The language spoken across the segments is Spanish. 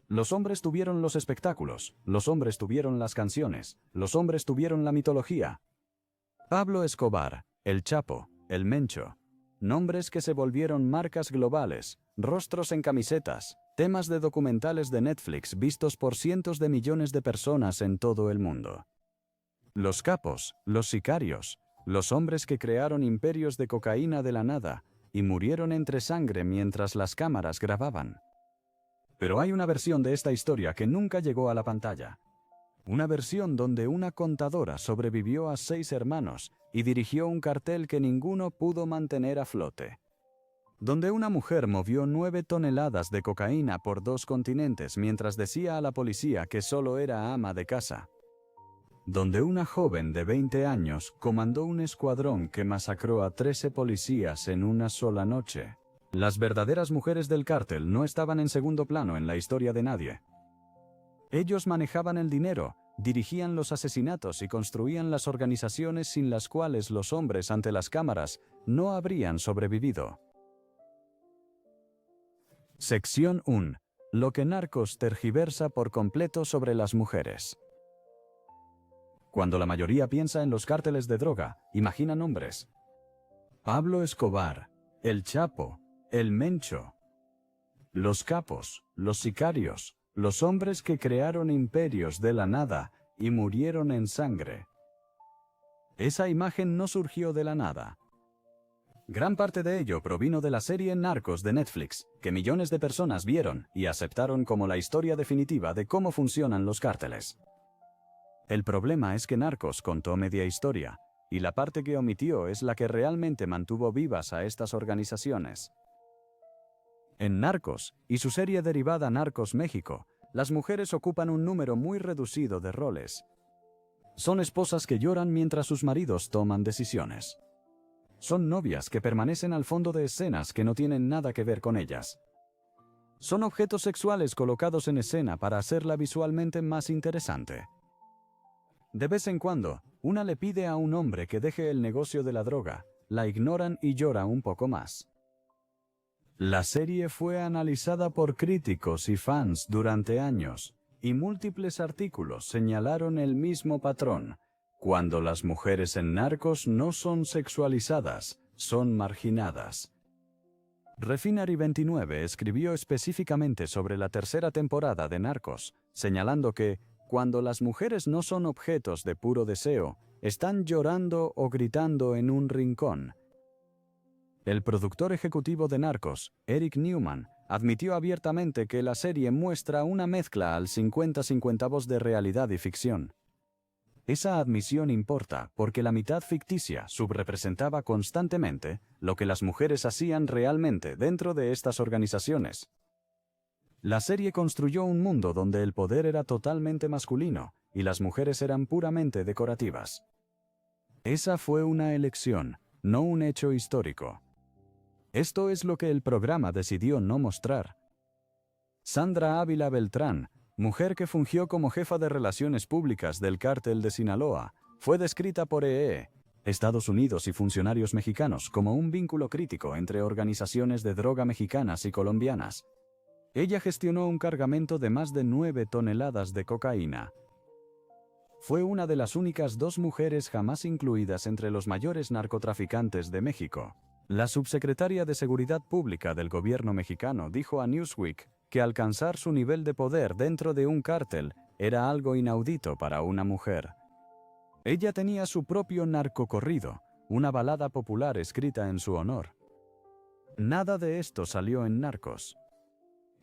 Los hombres tuvieron los espectáculos, los hombres tuvieron las canciones, los hombres tuvieron la mitología. Pablo Escobar, El Chapo, El Mencho. Nombres que se volvieron marcas globales, rostros en camisetas, temas de documentales de Netflix vistos por cientos de millones de personas en todo el mundo. Los capos, los sicarios, los hombres que crearon imperios de cocaína de la nada y murieron entre sangre mientras las cámaras grababan. Pero hay una versión de esta historia que nunca llegó a la pantalla. Una versión donde una contadora sobrevivió a 6 hermanos y dirigió un cartel que ninguno pudo mantener a flote. Donde una mujer movió 9 toneladas de cocaína por 2 continentes mientras decía a la policía que solo era ama de casa. Donde una joven de 20 años comandó un escuadrón que masacró a 13 policías en una sola noche. Las verdaderas mujeres del cártel no estaban en segundo plano en la historia de nadie. Ellos manejaban el dinero, dirigían los asesinatos y construían las organizaciones sin las cuales los hombres ante las cámaras no habrían sobrevivido. Sección 1. Lo que Narcos tergiversa por completo sobre las mujeres. Cuando la mayoría piensa en los cárteles de droga, imagina nombres. Pablo Escobar, El Chapo, El Mencho. Los capos, los sicarios, los hombres que crearon imperios de la nada y murieron en sangre. Esa imagen no surgió de la nada. Gran parte de ello provino de la serie Narcos de Netflix, que millones de personas vieron y aceptaron como la historia definitiva de cómo funcionan los cárteles. El problema es que Narcos contó media historia, y la parte que omitió es la que realmente mantuvo vivas a estas organizaciones. En Narcos, y su serie derivada Narcos México, las mujeres ocupan un número muy reducido de roles. Son esposas que lloran mientras sus maridos toman decisiones. Son novias que permanecen al fondo de escenas que no tienen nada que ver con ellas. Son objetos sexuales colocados en escena para hacerla visualmente más interesante. De vez en cuando, una le pide a un hombre que deje el negocio de la droga, la ignoran y llora un poco más. La serie fue analizada por críticos y fans durante años, y múltiples artículos señalaron el mismo patrón. Cuando las mujeres en Narcos no son sexualizadas, son marginadas. Refinery29 escribió específicamente sobre la tercera temporada de Narcos, señalando que, cuando las mujeres no son objetos de puro deseo, están llorando o gritando en un rincón. El productor ejecutivo de Narcos, Eric Newman, admitió abiertamente que la serie muestra una mezcla al 50-50 de realidad y ficción. Esa admisión importa porque la mitad ficticia subrepresentaba constantemente lo que las mujeres hacían realmente dentro de estas organizaciones. La serie construyó un mundo donde el poder era totalmente masculino y las mujeres eran puramente decorativas. Esa fue una elección, no un hecho histórico. Esto es lo que el programa decidió no mostrar. Sandra Ávila Beltrán, mujer que fungió como jefa de relaciones públicas del cártel de Sinaloa, fue descrita por Estados Unidos y funcionarios mexicanos como un vínculo crítico entre organizaciones de droga mexicanas y colombianas. Ella gestionó un cargamento de más de 9 toneladas de cocaína. Fue una de las únicas 2 mujeres jamás incluidas entre los mayores narcotraficantes de México. La subsecretaria de Seguridad Pública del gobierno mexicano dijo a Newsweek que alcanzar su nivel de poder dentro de un cártel era algo inaudito para una mujer. Ella tenía su propio narcocorrido, una balada popular escrita en su honor. Nada de esto salió en Narcos.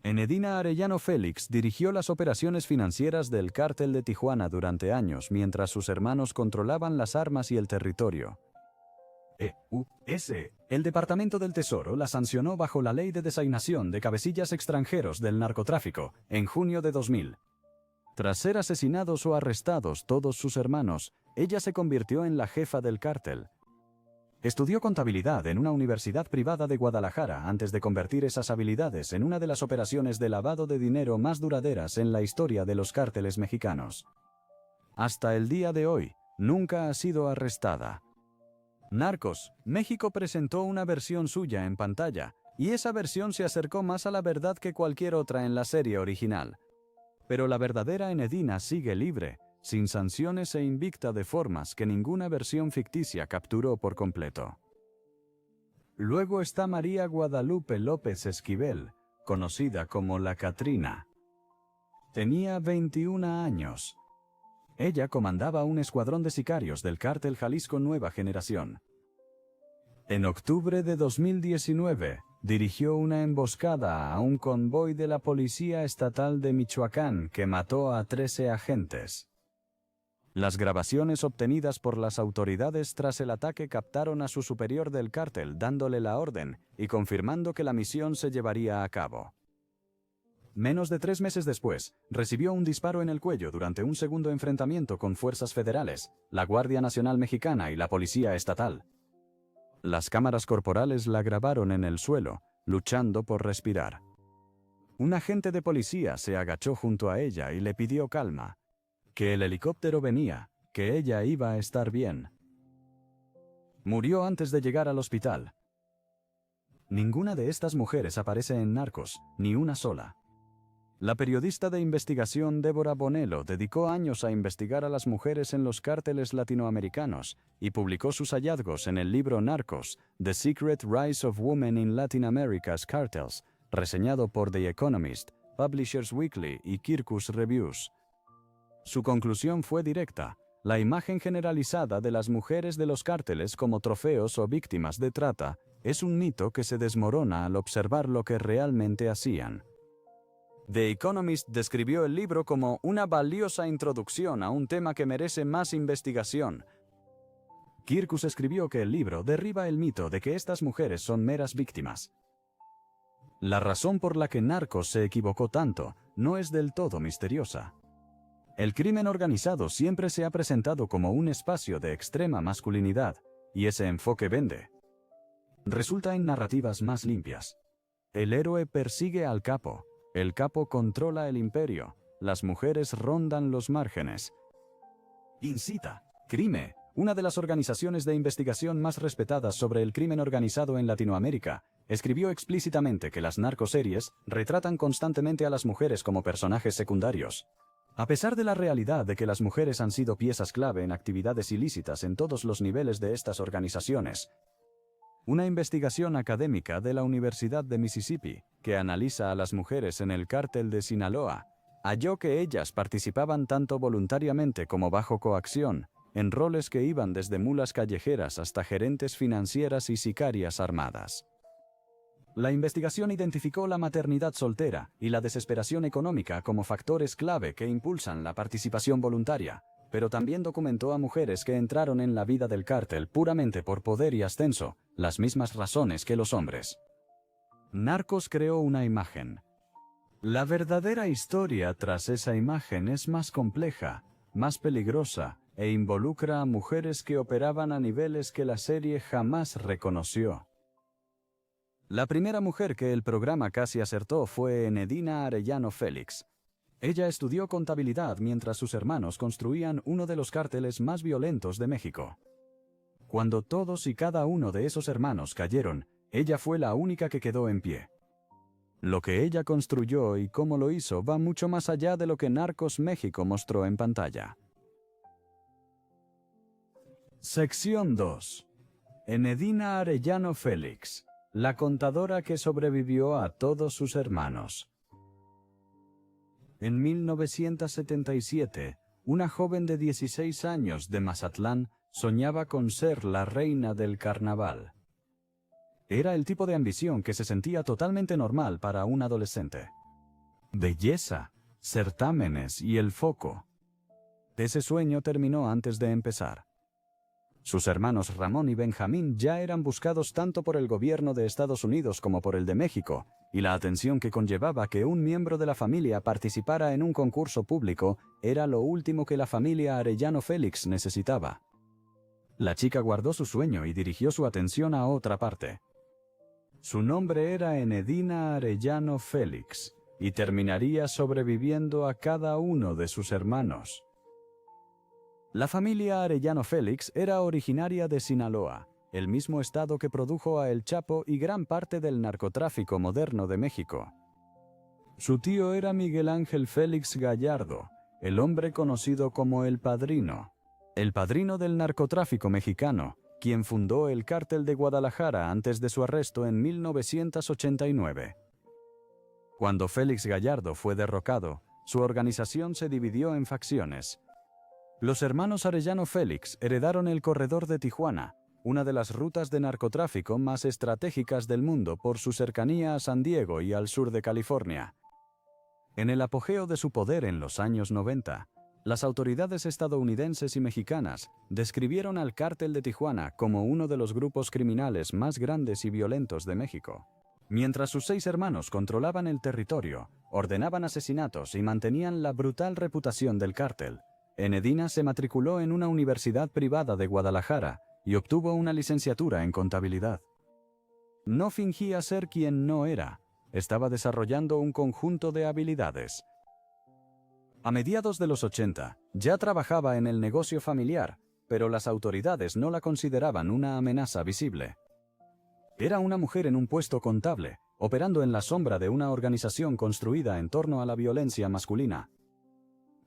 Enedina Arellano Félix dirigió las operaciones financieras del cártel de Tijuana durante años mientras sus hermanos controlaban las armas y el territorio. El Departamento del Tesoro la sancionó bajo la Ley de Designación de Cabecillas Extranjeros del Narcotráfico en junio de 2000. Tras ser asesinados o arrestados todos sus hermanos, ella se convirtió en la jefa del cártel. Estudió contabilidad en una universidad privada de Guadalajara antes de convertir esas habilidades en una de las operaciones de lavado de dinero más duraderas en la historia de los cárteles mexicanos. Hasta el día de hoy, nunca ha sido arrestada. Narcos, México presentó una versión suya en pantalla, y esa versión se acercó más a la verdad que cualquier otra en la serie original. Pero la verdadera Enedina sigue libre, sin sanciones e invicta de formas que ninguna versión ficticia capturó por completo. Luego está María Guadalupe López Esquivel, conocida como la Catrina. Tenía 21 años. Ella comandaba un escuadrón de sicarios del cártel Jalisco Nueva Generación. En octubre de 2019, dirigió una emboscada a un convoy de la Policía Estatal de Michoacán que mató a 13 agentes. Las grabaciones obtenidas por las autoridades tras el ataque captaron a su superior del cártel dándole la orden y confirmando que la misión se llevaría a cabo. Menos de 3 meses después, recibió un disparo en el cuello durante un segundo enfrentamiento con fuerzas federales, la Guardia Nacional Mexicana y la Policía Estatal. Las cámaras corporales la grabaron en el suelo, luchando por respirar. Un agente de policía se agachó junto a ella y le pidió calma, que el helicóptero venía, que ella iba a estar bien. Murió antes de llegar al hospital. Ninguna de estas mujeres aparece en Narcos, ni una sola. La periodista de investigación Débora Bonello dedicó años a investigar a las mujeres en los cárteles latinoamericanos y publicó sus hallazgos en el libro Narcos, The Secret Rise of Women in Latin America's Cartels, reseñado por The Economist, Publishers Weekly y Kirkus Reviews. Su conclusión fue directa: la imagen generalizada de las mujeres de los cárteles como trofeos o víctimas de trata es un mito que se desmorona al observar lo que realmente hacían. The Economist describió el libro como una valiosa introducción a un tema que merece más investigación. Kirkus escribió que el libro derriba el mito de que estas mujeres son meras víctimas. La razón por la que Narcos se equivocó tanto no es del todo misteriosa. El crimen organizado siempre se ha presentado como un espacio de extrema masculinidad, y ese enfoque vende. Resulta en narrativas más limpias. El héroe persigue al capo. El capo controla el imperio, las mujeres rondan los márgenes. Incita, Crime, una de las organizaciones de investigación más respetadas sobre el crimen organizado en Latinoamérica, escribió explícitamente que las narcoseries retratan constantemente a las mujeres como personajes secundarios. A pesar de la realidad de que las mujeres han sido piezas clave en actividades ilícitas en todos los niveles de estas organizaciones, una investigación académica de la Universidad de Mississippi, que analiza a las mujeres en el cártel de Sinaloa, halló que ellas participaban tanto voluntariamente como bajo coacción, en roles que iban desde mulas callejeras hasta gerentes financieras y sicarias armadas. La investigación identificó la maternidad soltera y la desesperación económica como factores clave que impulsan la participación voluntaria, pero también documentó a mujeres que entraron en la vida del cártel puramente por poder y ascenso, las mismas razones que los hombres. Narcos creó una imagen. La verdadera historia tras esa imagen es más compleja, más peligrosa, e involucra a mujeres que operaban a niveles que la serie jamás reconoció. La primera mujer que el programa casi acertó fue Enedina Arellano Félix. Ella estudió contabilidad mientras sus hermanos construían uno de los cárteles más violentos de México. Cuando todos y cada uno de esos hermanos cayeron, ella fue la única que quedó en pie. Lo que ella construyó y cómo lo hizo va mucho más allá de lo que Narcos México mostró en pantalla. Sección 2. Enedina Arellano Félix, la contadora que sobrevivió a todos sus hermanos. En 1977, una joven de 16 años de Mazatlán soñaba con ser la reina del carnaval. Era el tipo de ambición que se sentía totalmente normal para un adolescente. Belleza, certámenes y el foco. Ese sueño terminó antes de empezar. Sus hermanos Ramón y Benjamín ya eran buscados tanto por el gobierno de Estados Unidos como por el de México, y la atención que conllevaba que un miembro de la familia participara en un concurso público era lo último que la familia Arellano Félix necesitaba. La chica guardó su sueño y dirigió su atención a otra parte. Su nombre era Enedina Arellano Félix, y terminaría sobreviviendo a cada uno de sus hermanos. La familia Arellano Félix era originaria de Sinaloa, el mismo estado que produjo a El Chapo y gran parte del narcotráfico moderno de México. Su tío era Miguel Ángel Félix Gallardo, el hombre conocido como el Padrino del narcotráfico mexicano, quien fundó el Cártel de Guadalajara antes de su arresto en 1989. Cuando Félix Gallardo fue derrocado, su organización se dividió en facciones. Los hermanos Arellano Félix heredaron el Corredor de Tijuana, una de las rutas de narcotráfico más estratégicas del mundo por su cercanía a San Diego y al sur de California. En el apogeo de su poder en los años 90, las autoridades estadounidenses y mexicanas describieron al Cártel de Tijuana como uno de los grupos criminales más grandes y violentos de México. Mientras sus 6 hermanos controlaban el territorio, ordenaban asesinatos y mantenían la brutal reputación del cártel, Enedina se matriculó en una universidad privada de Guadalajara y obtuvo una licenciatura en contabilidad. No fingía ser quien no era, estaba desarrollando un conjunto de habilidades. A mediados de los 80, ya trabajaba en el negocio familiar, pero las autoridades no la consideraban una amenaza visible. Era una mujer en un puesto contable, operando en la sombra de una organización construida en torno a la violencia masculina.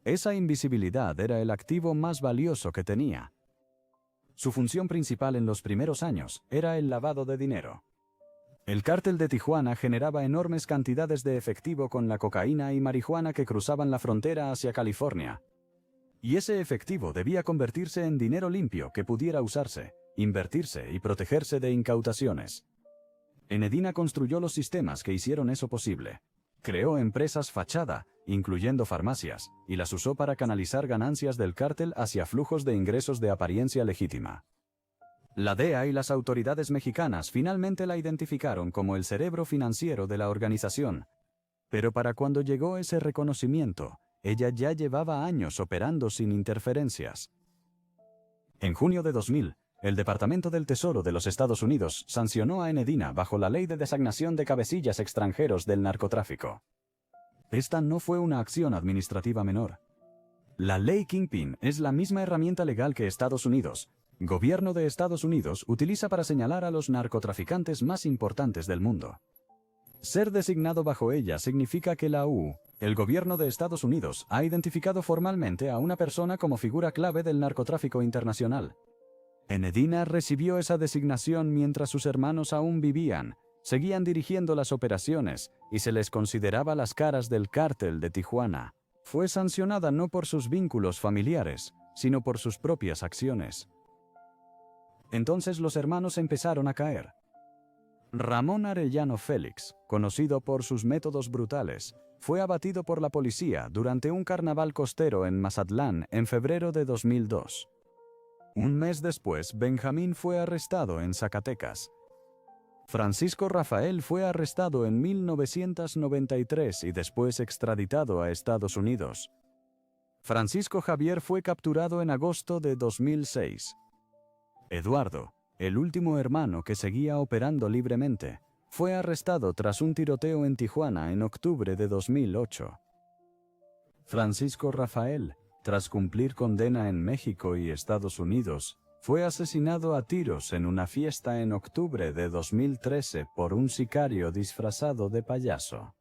Esa invisibilidad era el activo más valioso que tenía. Su función principal en los primeros años era el lavado de dinero. El Cártel de Tijuana generaba enormes cantidades de efectivo con la cocaína y marihuana que cruzaban la frontera hacia California. Y ese efectivo debía convertirse en dinero limpio que pudiera usarse, invertirse y protegerse de incautaciones. Enedina construyó los sistemas que hicieron eso posible. Creó empresas fachada, incluyendo farmacias, y las usó para canalizar ganancias del cártel hacia flujos de ingresos de apariencia legítima. La DEA y las autoridades mexicanas finalmente la identificaron como el cerebro financiero de la organización. Pero para cuando llegó ese reconocimiento, ella ya llevaba años operando sin interferencias. En junio de 2000, el Departamento del Tesoro de los Estados Unidos sancionó a Enedina bajo la Ley de Designación de Cabecillas Extranjeros del Narcotráfico. Esta no fue una acción administrativa menor. La Ley Kingpin es la misma herramienta legal que Estados Unidos, Gobierno de Estados Unidos, utiliza para señalar a los narcotraficantes más importantes del mundo. Ser designado bajo ella significa que el Gobierno de Estados Unidos, ha identificado formalmente a una persona como figura clave del narcotráfico internacional. Enedina recibió esa designación mientras sus hermanos aún vivían, seguían dirigiendo las operaciones y se les consideraba las caras del Cártel de Tijuana. Fue sancionada no por sus vínculos familiares, sino por sus propias acciones. Entonces los hermanos empezaron a caer. Ramón Arellano Félix, conocido por sus métodos brutales, fue abatido por la policía durante un carnaval costero en Mazatlán en febrero de 2002. Un mes después, Benjamín fue arrestado en Zacatecas. Francisco Rafael fue arrestado en 1993 y después extraditado a Estados Unidos. Francisco Javier fue capturado en agosto de 2006. Eduardo, el último hermano que seguía operando libremente, fue arrestado tras un tiroteo en Tijuana en octubre de 2008. Francisco Rafael, tras cumplir condena en México y Estados Unidos, fue asesinado a tiros en una fiesta en octubre de 2013 por un sicario disfrazado de payaso.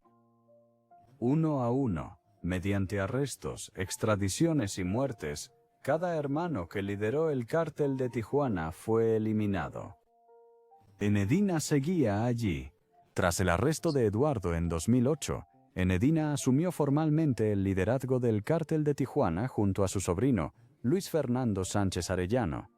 1 a 1, mediante arrestos, extradiciones y muertes, cada hermano que lideró el Cártel de Tijuana fue eliminado. Enedina seguía allí. Tras el arresto de Eduardo en 2008, Enedina asumió formalmente el liderazgo del Cártel de Tijuana junto a su sobrino, Luis Fernando Sánchez Arellano.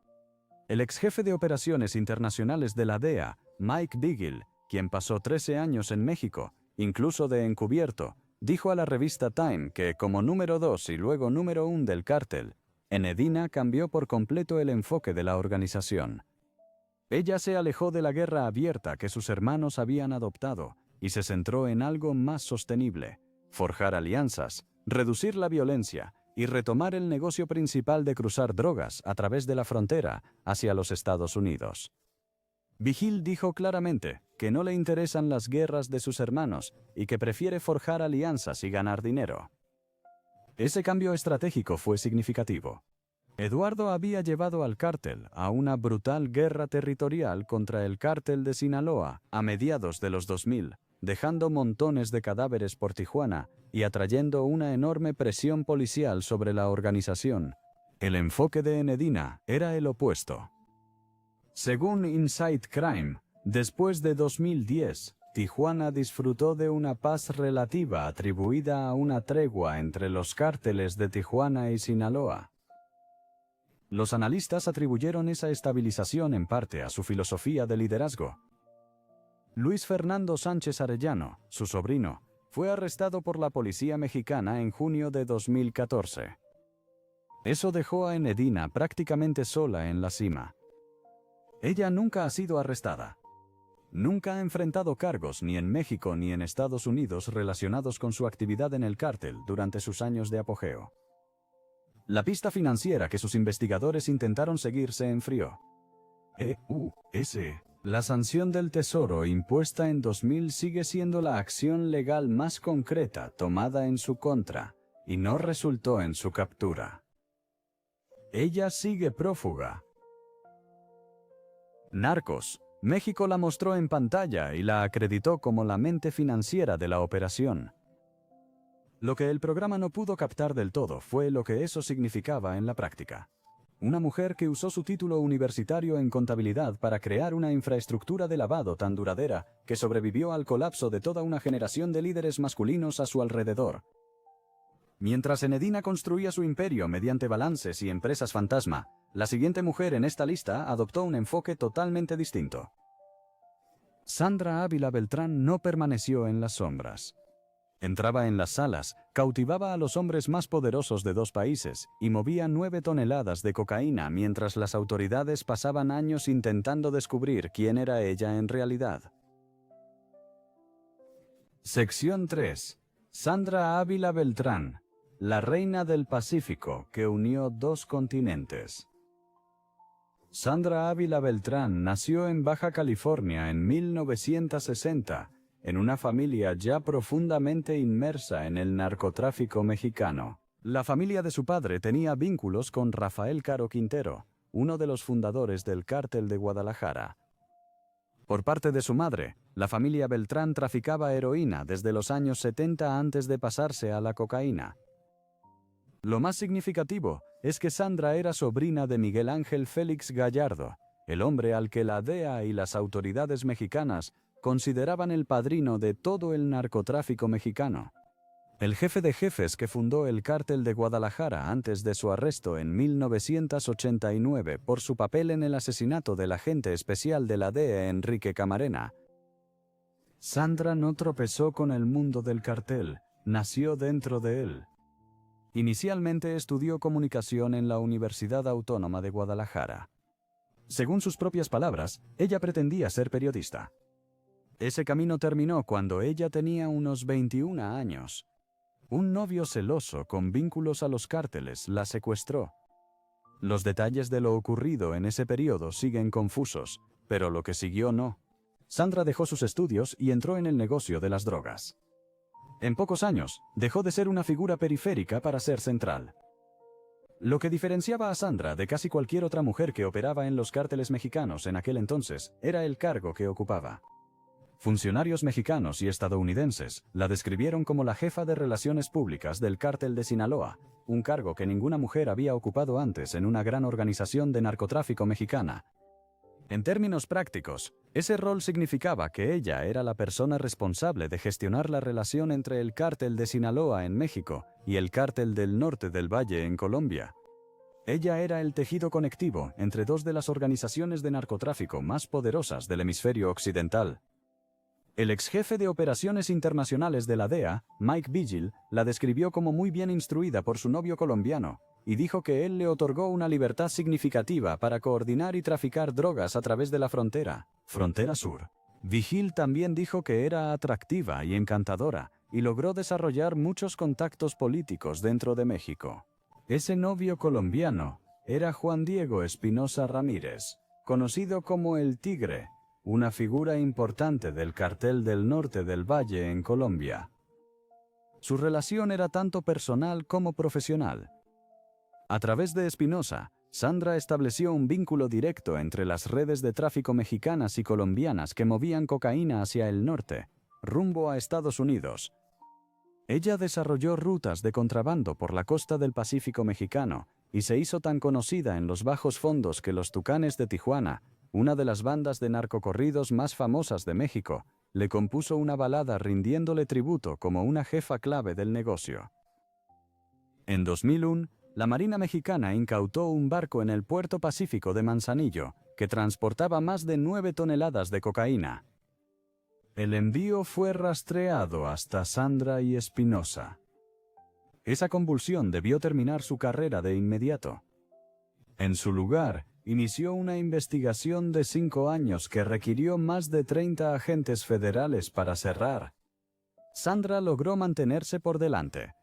El exjefe de operaciones internacionales de la DEA, Mike Vigil, quien pasó 13 años en México, incluso de encubierto, dijo a la revista Time que como número 2 y luego número 1 del cártel, Enedina cambió por completo el enfoque de la organización. Ella se alejó de la guerra abierta que sus hermanos habían adoptado y se centró en algo más sostenible: forjar alianzas, reducir la violencia y retomar el negocio principal de cruzar drogas a través de la frontera hacia los Estados Unidos. Vigil dijo claramente que no le interesan las guerras de sus hermanos y que prefiere forjar alianzas y ganar dinero. Ese cambio estratégico fue significativo. Eduardo había llevado al cártel a una brutal guerra territorial contra el cártel de Sinaloa a mediados de los 2000, dejando montones de cadáveres por Tijuana y atrayendo una enorme presión policial sobre la organización. El enfoque de Enedina era el opuesto. Según Inside Crime, después de 2010, Tijuana disfrutó de una paz relativa atribuida a una tregua entre los cárteles de Tijuana y Sinaloa. Los analistas atribuyeron esa estabilización en parte a su filosofía de liderazgo. Luis Fernando Sánchez Arellano, su sobrino, fue arrestado por la policía mexicana en junio de 2014. Eso dejó a Enedina prácticamente sola en la cima. Ella nunca ha sido arrestada. Nunca ha enfrentado cargos ni en México ni en Estados Unidos relacionados con su actividad en el cártel durante sus años de apogeo. La pista financiera que sus investigadores intentaron seguir se enfrió. La sanción del Tesoro impuesta en 2000 sigue siendo la acción legal más concreta tomada en su contra, y no resultó en su captura. Ella sigue prófuga. Narcos. México la mostró en pantalla y la acreditó como la mente financiera de la operación. Lo que el programa no pudo captar del todo fue lo que eso significaba en la práctica. Una mujer que usó su título universitario en contabilidad para crear una infraestructura de lavado tan duradera que sobrevivió al colapso de toda una generación de líderes masculinos a su alrededor. Mientras Enedina construía su imperio mediante balances y empresas fantasma, la siguiente mujer en esta lista adoptó un enfoque totalmente distinto. Sandra Ávila Beltrán no permaneció en las sombras. Entraba en las salas, cautivaba a los hombres más poderosos de 2 países y movía 9 toneladas de cocaína mientras las autoridades pasaban años intentando descubrir quién era ella en realidad. Sección 3. Sandra Ávila Beltrán, la reina del Pacífico que unió 2 continentes. Sandra Ávila Beltrán nació en Baja California en 1960, en una familia ya profundamente inmersa en el narcotráfico mexicano. La familia de su padre tenía vínculos con Rafael Caro Quintero, uno de los fundadores del Cártel de Guadalajara. Por parte de su madre, la familia Beltrán traficaba heroína desde los años 70 antes de pasarse a la cocaína. Lo más significativo es que Sandra era sobrina de Miguel Ángel Félix Gallardo, el hombre al que la DEA y las autoridades mexicanas consideraban el padrino de todo el narcotráfico mexicano. El jefe de jefes que fundó el Cártel de Guadalajara antes de su arresto en 1989 por su papel en el asesinato del agente especial de la DEA Enrique Camarena. Sandra no tropezó con el mundo del cartel, nació dentro de él. Inicialmente estudió comunicación en la Universidad Autónoma de Guadalajara. Según sus propias palabras, ella pretendía ser periodista. Ese camino terminó cuando ella tenía unos 21 años. Un novio celoso con vínculos a los cárteles la secuestró. Los detalles de lo ocurrido en ese periodo siguen confusos, pero lo que siguió no. Sandra dejó sus estudios y entró en el negocio de las drogas. En pocos años, dejó de ser una figura periférica para ser central. Lo que diferenciaba a Sandra de casi cualquier otra mujer que operaba en los cárteles mexicanos en aquel entonces era el cargo que ocupaba. Funcionarios mexicanos y estadounidenses la describieron como la jefa de relaciones públicas del Cártel de Sinaloa, un cargo que ninguna mujer había ocupado antes en una gran organización de narcotráfico mexicana. En términos prácticos, ese rol significaba que ella era la persona responsable de gestionar la relación entre el Cártel de Sinaloa en México y el Cártel del Norte del Valle en Colombia. Ella era el tejido conectivo entre 2 de las organizaciones de narcotráfico más poderosas del hemisferio occidental. El ex jefe de operaciones internacionales de la DEA, Mike Vigil, la describió como muy bien instruida por su novio colombiano, y dijo que él le otorgó una libertad significativa para coordinar y traficar drogas a través de la frontera sur. Vigil también dijo que era atractiva y encantadora, y logró desarrollar muchos contactos políticos dentro de México. Ese novio colombiano era Juan Diego Espinosa Ramírez, conocido como El Tigre, una figura importante del Cartel del Norte del Valle en Colombia. Su relación era tanto personal como profesional. A través de Espinosa, Sandra estableció un vínculo directo entre las redes de tráfico mexicanas y colombianas que movían cocaína hacia el norte, rumbo a Estados Unidos. Ella desarrolló rutas de contrabando por la costa del Pacífico mexicano y se hizo tan conocida en los bajos fondos que los Tucanes de Tijuana, una de las bandas de narcocorridos más famosas de México, le compuso una balada rindiéndole tributo como una jefa clave del negocio. En 2001, la Marina Mexicana incautó un barco en el puerto Pacífico de Manzanillo que transportaba más de 9 toneladas de cocaína. El envío fue rastreado hasta Sandra y Espinosa. Esa convulsión debió terminar su carrera de inmediato. En su lugar, inició una investigación de 5 años que requirió más de 30 agentes federales para cerrar. Sandra logró mantenerse por delante.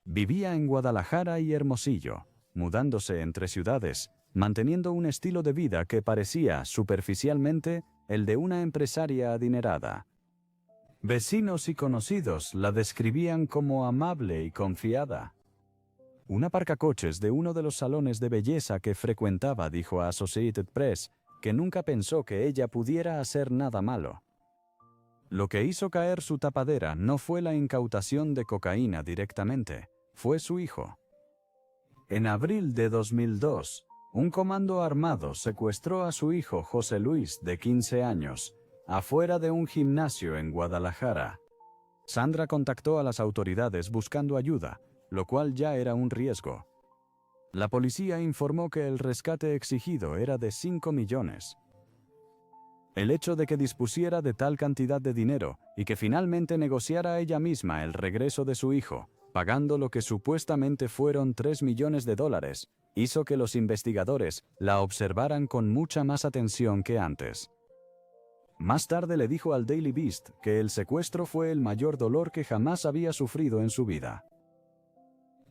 Vivía en Guadalajara y Hermosillo, mudándose entre ciudades, manteniendo un estilo de vida que parecía, superficialmente, el de una empresaria adinerada. Vecinos y conocidos la describían como amable y confiada. Un aparcacoches de uno de los salones de belleza que frecuentaba dijo a Associated Press que nunca pensó que ella pudiera hacer nada malo. Lo que hizo caer su tapadera no fue la incautación de cocaína directamente, fue su hijo. En abril de 2002, un comando armado secuestró a su hijo José Luis, de 15 años, afuera de un gimnasio en Guadalajara. Sandra contactó a las autoridades buscando ayuda, lo cual ya era un riesgo. La policía informó que el rescate exigido era de 5 millones. El hecho de que dispusiera de tal cantidad de dinero y que finalmente negociara ella misma el regreso de su hijo, pagando lo que supuestamente fueron $3 millones, hizo que los investigadores la observaran con mucha más atención que antes. Más tarde le dijo al Daily Beast que el secuestro fue el mayor dolor que jamás había sufrido en su vida.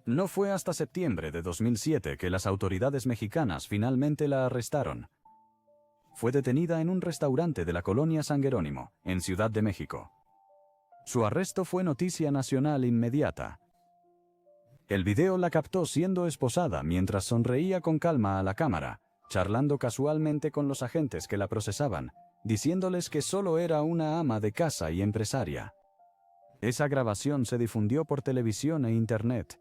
No fue hasta septiembre de 2007 que las autoridades mexicanas finalmente la arrestaron. Fue detenida en un restaurante de la colonia San Jerónimo, en Ciudad de México. Su arresto fue noticia nacional inmediata. El video la captó siendo esposada mientras sonreía con calma a la cámara, charlando casualmente con los agentes que la procesaban, diciéndoles que solo era una ama de casa y empresaria. Esa grabación se difundió por televisión e internet.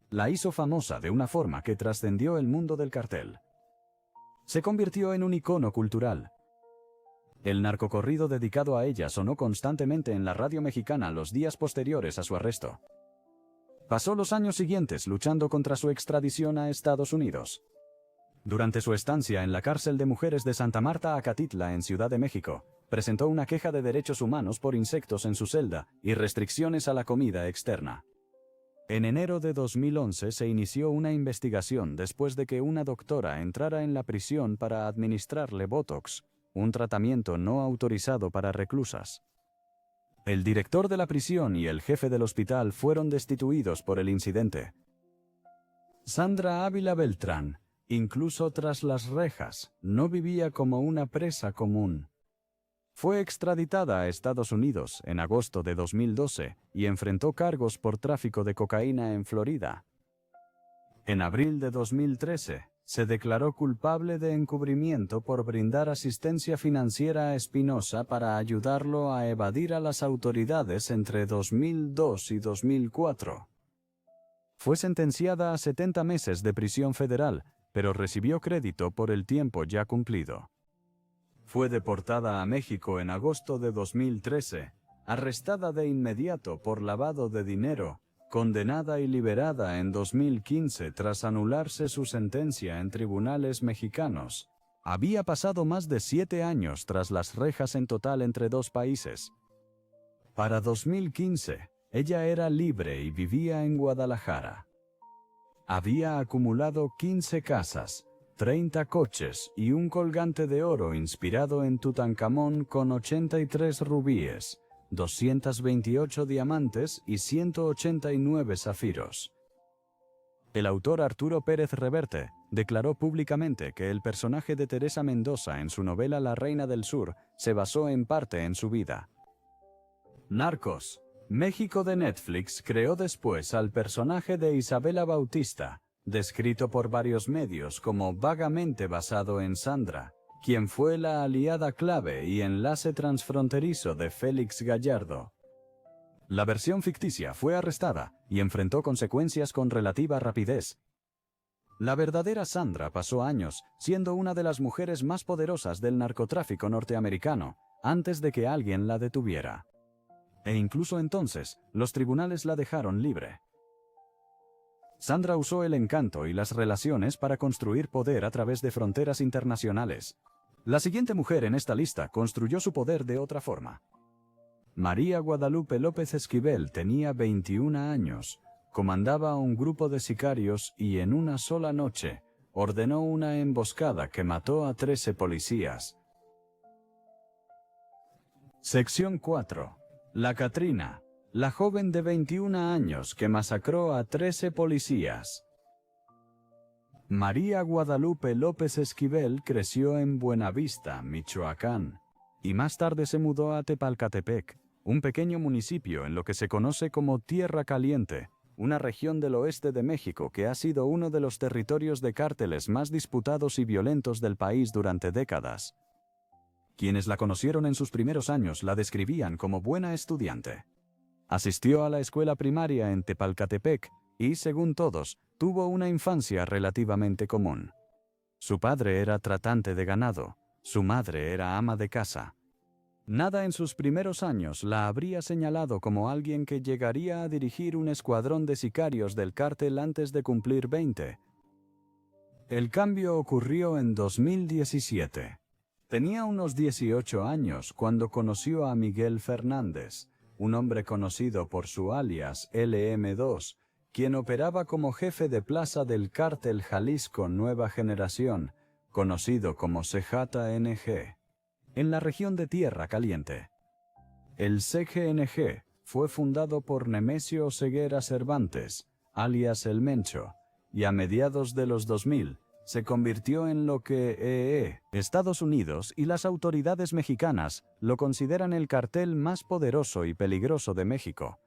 La hizo famosa de una forma que trascendió el mundo del cartel. Se convirtió en un icono cultural. El narcocorrido dedicado a ella sonó constantemente en la radio mexicana los días posteriores a su arresto. Pasó los años siguientes luchando contra su extradición a Estados Unidos. Durante su estancia en la cárcel de mujeres de Santa Marta Acatitla en Ciudad de México, presentó una queja de derechos humanos por insectos en su celda y restricciones a la comida externa. En enero de 2011 se inició una investigación después de que una doctora entrara en la prisión para administrarle Botox, un tratamiento no autorizado para reclusas. El director de la prisión y el jefe del hospital fueron destituidos por el incidente. Sandra Ávila Beltrán, incluso tras las rejas, no vivía como una presa común. Fue extraditada a Estados Unidos en agosto de 2012 y enfrentó cargos por tráfico de cocaína en Florida. En abril de 2013, se declaró culpable de encubrimiento por brindar asistencia financiera a Espinosa para ayudarlo a evadir a las autoridades entre 2002 y 2004. Fue sentenciada a 70 meses de prisión federal, pero recibió crédito por el tiempo ya cumplido. Fue deportada a México en agosto de 2013, arrestada de inmediato por lavado de dinero, condenada y liberada en 2015 tras anularse su sentencia en tribunales mexicanos. Había pasado más de 7 años tras las rejas en total entre dos países. Para 2015, ella era libre y vivía en Guadalajara. Había acumulado 15 casas, 30 coches y un colgante de oro inspirado en Tutankamón con 83 rubíes, 228 diamantes y 189 zafiros. El autor Arturo Pérez Reverte declaró públicamente que el personaje de Teresa Mendoza en su novela La Reina del Sur se basó en parte en su vida. Narcos, México de Netflix creó después al personaje de Isabela Bautista, descrito por varios medios como vagamente basado en Sandra, quien fue la aliada clave y enlace transfronterizo de Félix Gallardo. La versión ficticia fue arrestada y enfrentó consecuencias con relativa rapidez. La verdadera Sandra pasó años siendo una de las mujeres más poderosas del narcotráfico norteamericano, antes de que alguien la detuviera. E incluso entonces, los tribunales la dejaron libre. Sandra usó el encanto y las relaciones para construir poder a través de fronteras internacionales. La siguiente mujer en esta lista construyó su poder de otra forma. María Guadalupe López Esquivel tenía 21 años, comandaba un grupo de sicarios y en una sola noche ordenó una emboscada que mató a 13 policías. Sección 4. La Catrina, la joven de 21 años que masacró a 13 policías. María Guadalupe López Esquivel creció en Buenavista, Michoacán, y más tarde se mudó a Tepalcatepec, un pequeño municipio en lo que se conoce como Tierra Caliente, una región del oeste de México que ha sido uno de los territorios de cárteles más disputados y violentos del país durante décadas. Quienes la conocieron en sus primeros años la describían como buena estudiante. Asistió a la escuela primaria en Tepalcatepec y, según todos, tuvo una infancia relativamente común. Su padre era tratante de ganado, su madre era ama de casa. Nada en sus primeros años la habría señalado como alguien que llegaría a dirigir un escuadrón de sicarios del cártel antes de cumplir 20. El cambio ocurrió en 2017. Tenía unos 18 años cuando conoció a Miguel Fernández, un hombre conocido por su alias LM2, quien operaba como jefe de plaza del cártel Jalisco Nueva Generación, conocido como CJNG, en la región de Tierra Caliente. El CGNG fue fundado por Nemesio Oseguera Cervantes, alias El Mencho, y a mediados de los 2000 se convirtió en lo que Estados Unidos y las autoridades mexicanas lo consideran el cartel más poderoso y peligroso de México.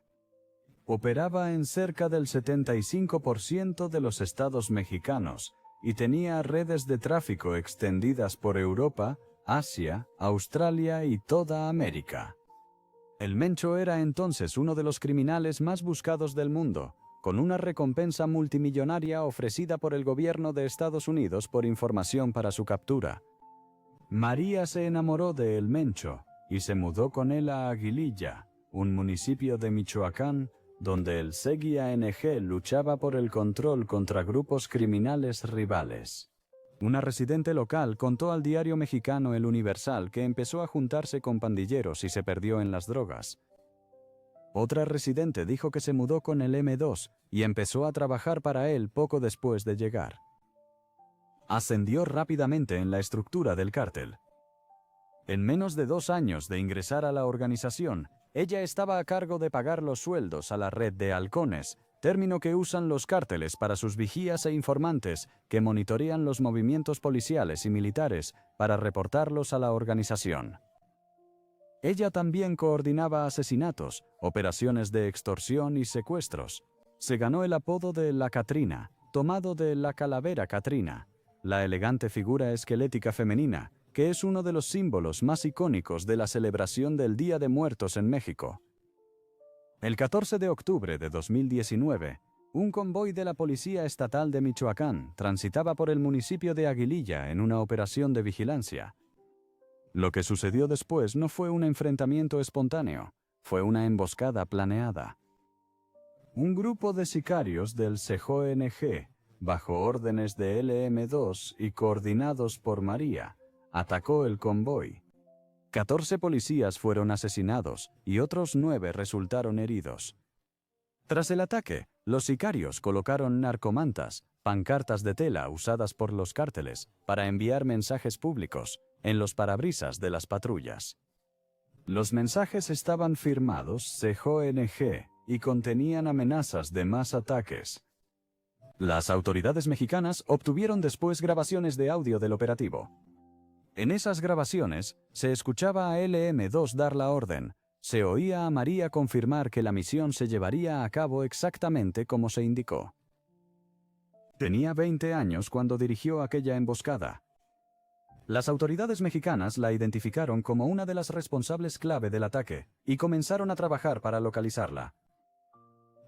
Operaba en cerca del 75% de los estados mexicanos y tenía redes de tráfico extendidas por Europa, Asia, Australia y toda América. El Mencho era entonces uno de los criminales más buscados del mundo, con una recompensa multimillonaria ofrecida por el gobierno de Estados Unidos por información para su captura. María se enamoró de El Mencho y se mudó con él a Aguililla, un municipio de Michoacán, donde el CGNG luchaba por el control contra grupos criminales rivales. Una residente local contó al diario mexicano El Universal que empezó a juntarse con pandilleros y se perdió en las drogas. Otra residente dijo que se mudó con el M2 y empezó a trabajar para él poco después de llegar. Ascendió rápidamente en la estructura del cártel. En menos de 2 años de ingresar a la organización, ella estaba a cargo de pagar los sueldos a la red de halcones, término que usan los cárteles para sus vigías e informantes que monitorean los movimientos policiales y militares para reportarlos a la organización. Ella también coordinaba asesinatos, operaciones de extorsión y secuestros. Se ganó el apodo de La Catrina, tomado de la calavera Catrina, la elegante figura esquelética femenina, que es uno de los símbolos más icónicos de la celebración del Día de Muertos en México. El 14 de octubre de 2019, un convoy de la Policía Estatal de Michoacán transitaba por el municipio de Aguililla en una operación de vigilancia. Lo que sucedió después no fue un enfrentamiento espontáneo, fue una emboscada planeada. Un grupo de sicarios del CJNG, bajo órdenes de LM2 y coordinados por María, atacó el convoy. 14 policías fueron asesinados y otros 9 resultaron heridos. Tras el ataque, los sicarios colocaron narcomantas, pancartas de tela usadas por los cárteles, para enviar mensajes públicos en los parabrisas de las patrullas. Los mensajes estaban firmados CJNG y contenían amenazas de más ataques. Las autoridades mexicanas obtuvieron después grabaciones de audio del operativo. En esas grabaciones, se escuchaba a LM2 dar la orden, se oía a María confirmar que la misión se llevaría a cabo exactamente como se indicó. Tenía 20 años cuando dirigió aquella emboscada. Las autoridades mexicanas la identificaron como una de las responsables clave del ataque y comenzaron a trabajar para localizarla.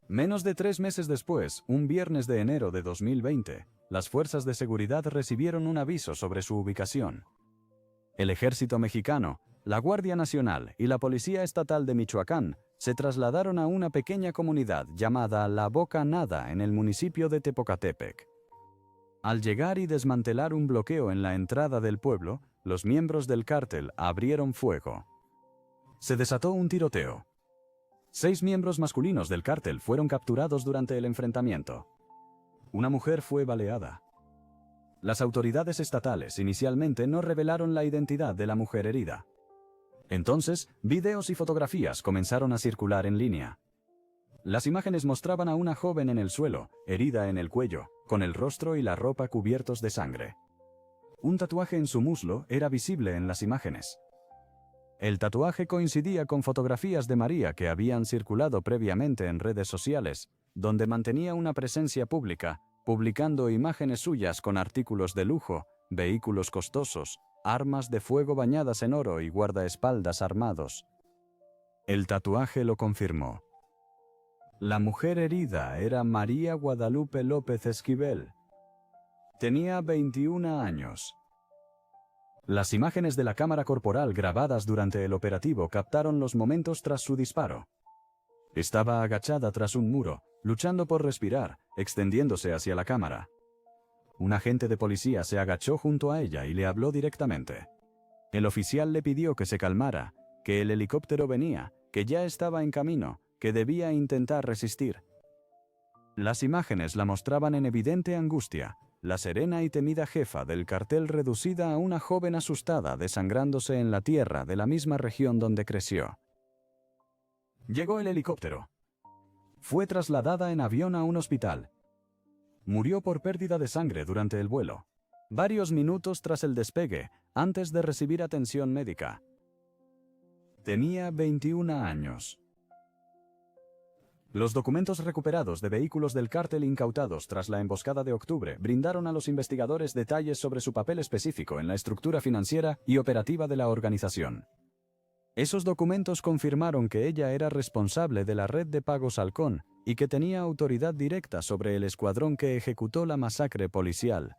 Menos de 3 meses después, un viernes de enero de 2020, las fuerzas de seguridad recibieron un aviso sobre su ubicación. El Ejército Mexicano, la Guardia Nacional y la Policía Estatal de Michoacán se trasladaron a una pequeña comunidad llamada La Boca Nada en el municipio de Tepocatépec. Al llegar y desmantelar un bloqueo en la entrada del pueblo, los miembros del cártel abrieron fuego. Se desató un tiroteo. 6 miembros masculinos del cártel fueron capturados durante el enfrentamiento. Una mujer fue baleada. Las autoridades estatales inicialmente no revelaron la identidad de la mujer herida. Entonces, videos y fotografías comenzaron a circular en línea. Las imágenes mostraban a una joven en el suelo, herida en el cuello, con el rostro y la ropa cubiertos de sangre. Un tatuaje en su muslo era visible en las imágenes. El tatuaje coincidía con fotografías de María que habían circulado previamente en redes sociales, donde mantenía una presencia pública, publicando imágenes suyas con artículos de lujo, vehículos costosos, armas de fuego bañadas en oro y guardaespaldas armados. El tatuaje lo confirmó. La mujer herida era María Guadalupe López Esquivel. Tenía 21 años. Las imágenes de la cámara corporal grabadas durante el operativo captaron los momentos tras su disparo. Estaba agachada tras un muro, luchando por respirar, extendiéndose hacia la cámara. Un agente de policía se agachó junto a ella y le habló directamente. El oficial le pidió que se calmara, que el helicóptero venía, que ya estaba en camino, que debía intentar resistir. Las imágenes la mostraban en evidente angustia, la serena y temida jefa del cartel reducida a una joven asustada desangrándose en la tierra de la misma región donde creció. Llegó el helicóptero. Fue trasladada en avión a un hospital. Murió por pérdida de sangre durante el vuelo, varios minutos tras el despegue, antes de recibir atención médica. Tenía 21 años. Los documentos recuperados de vehículos del cártel incautados tras la emboscada de octubre brindaron a los investigadores detalles sobre su papel específico en la estructura financiera y operativa de la organización. Esos documentos confirmaron que ella era responsable de la red de pagos Halcón y que tenía autoridad directa sobre el escuadrón que ejecutó la masacre policial.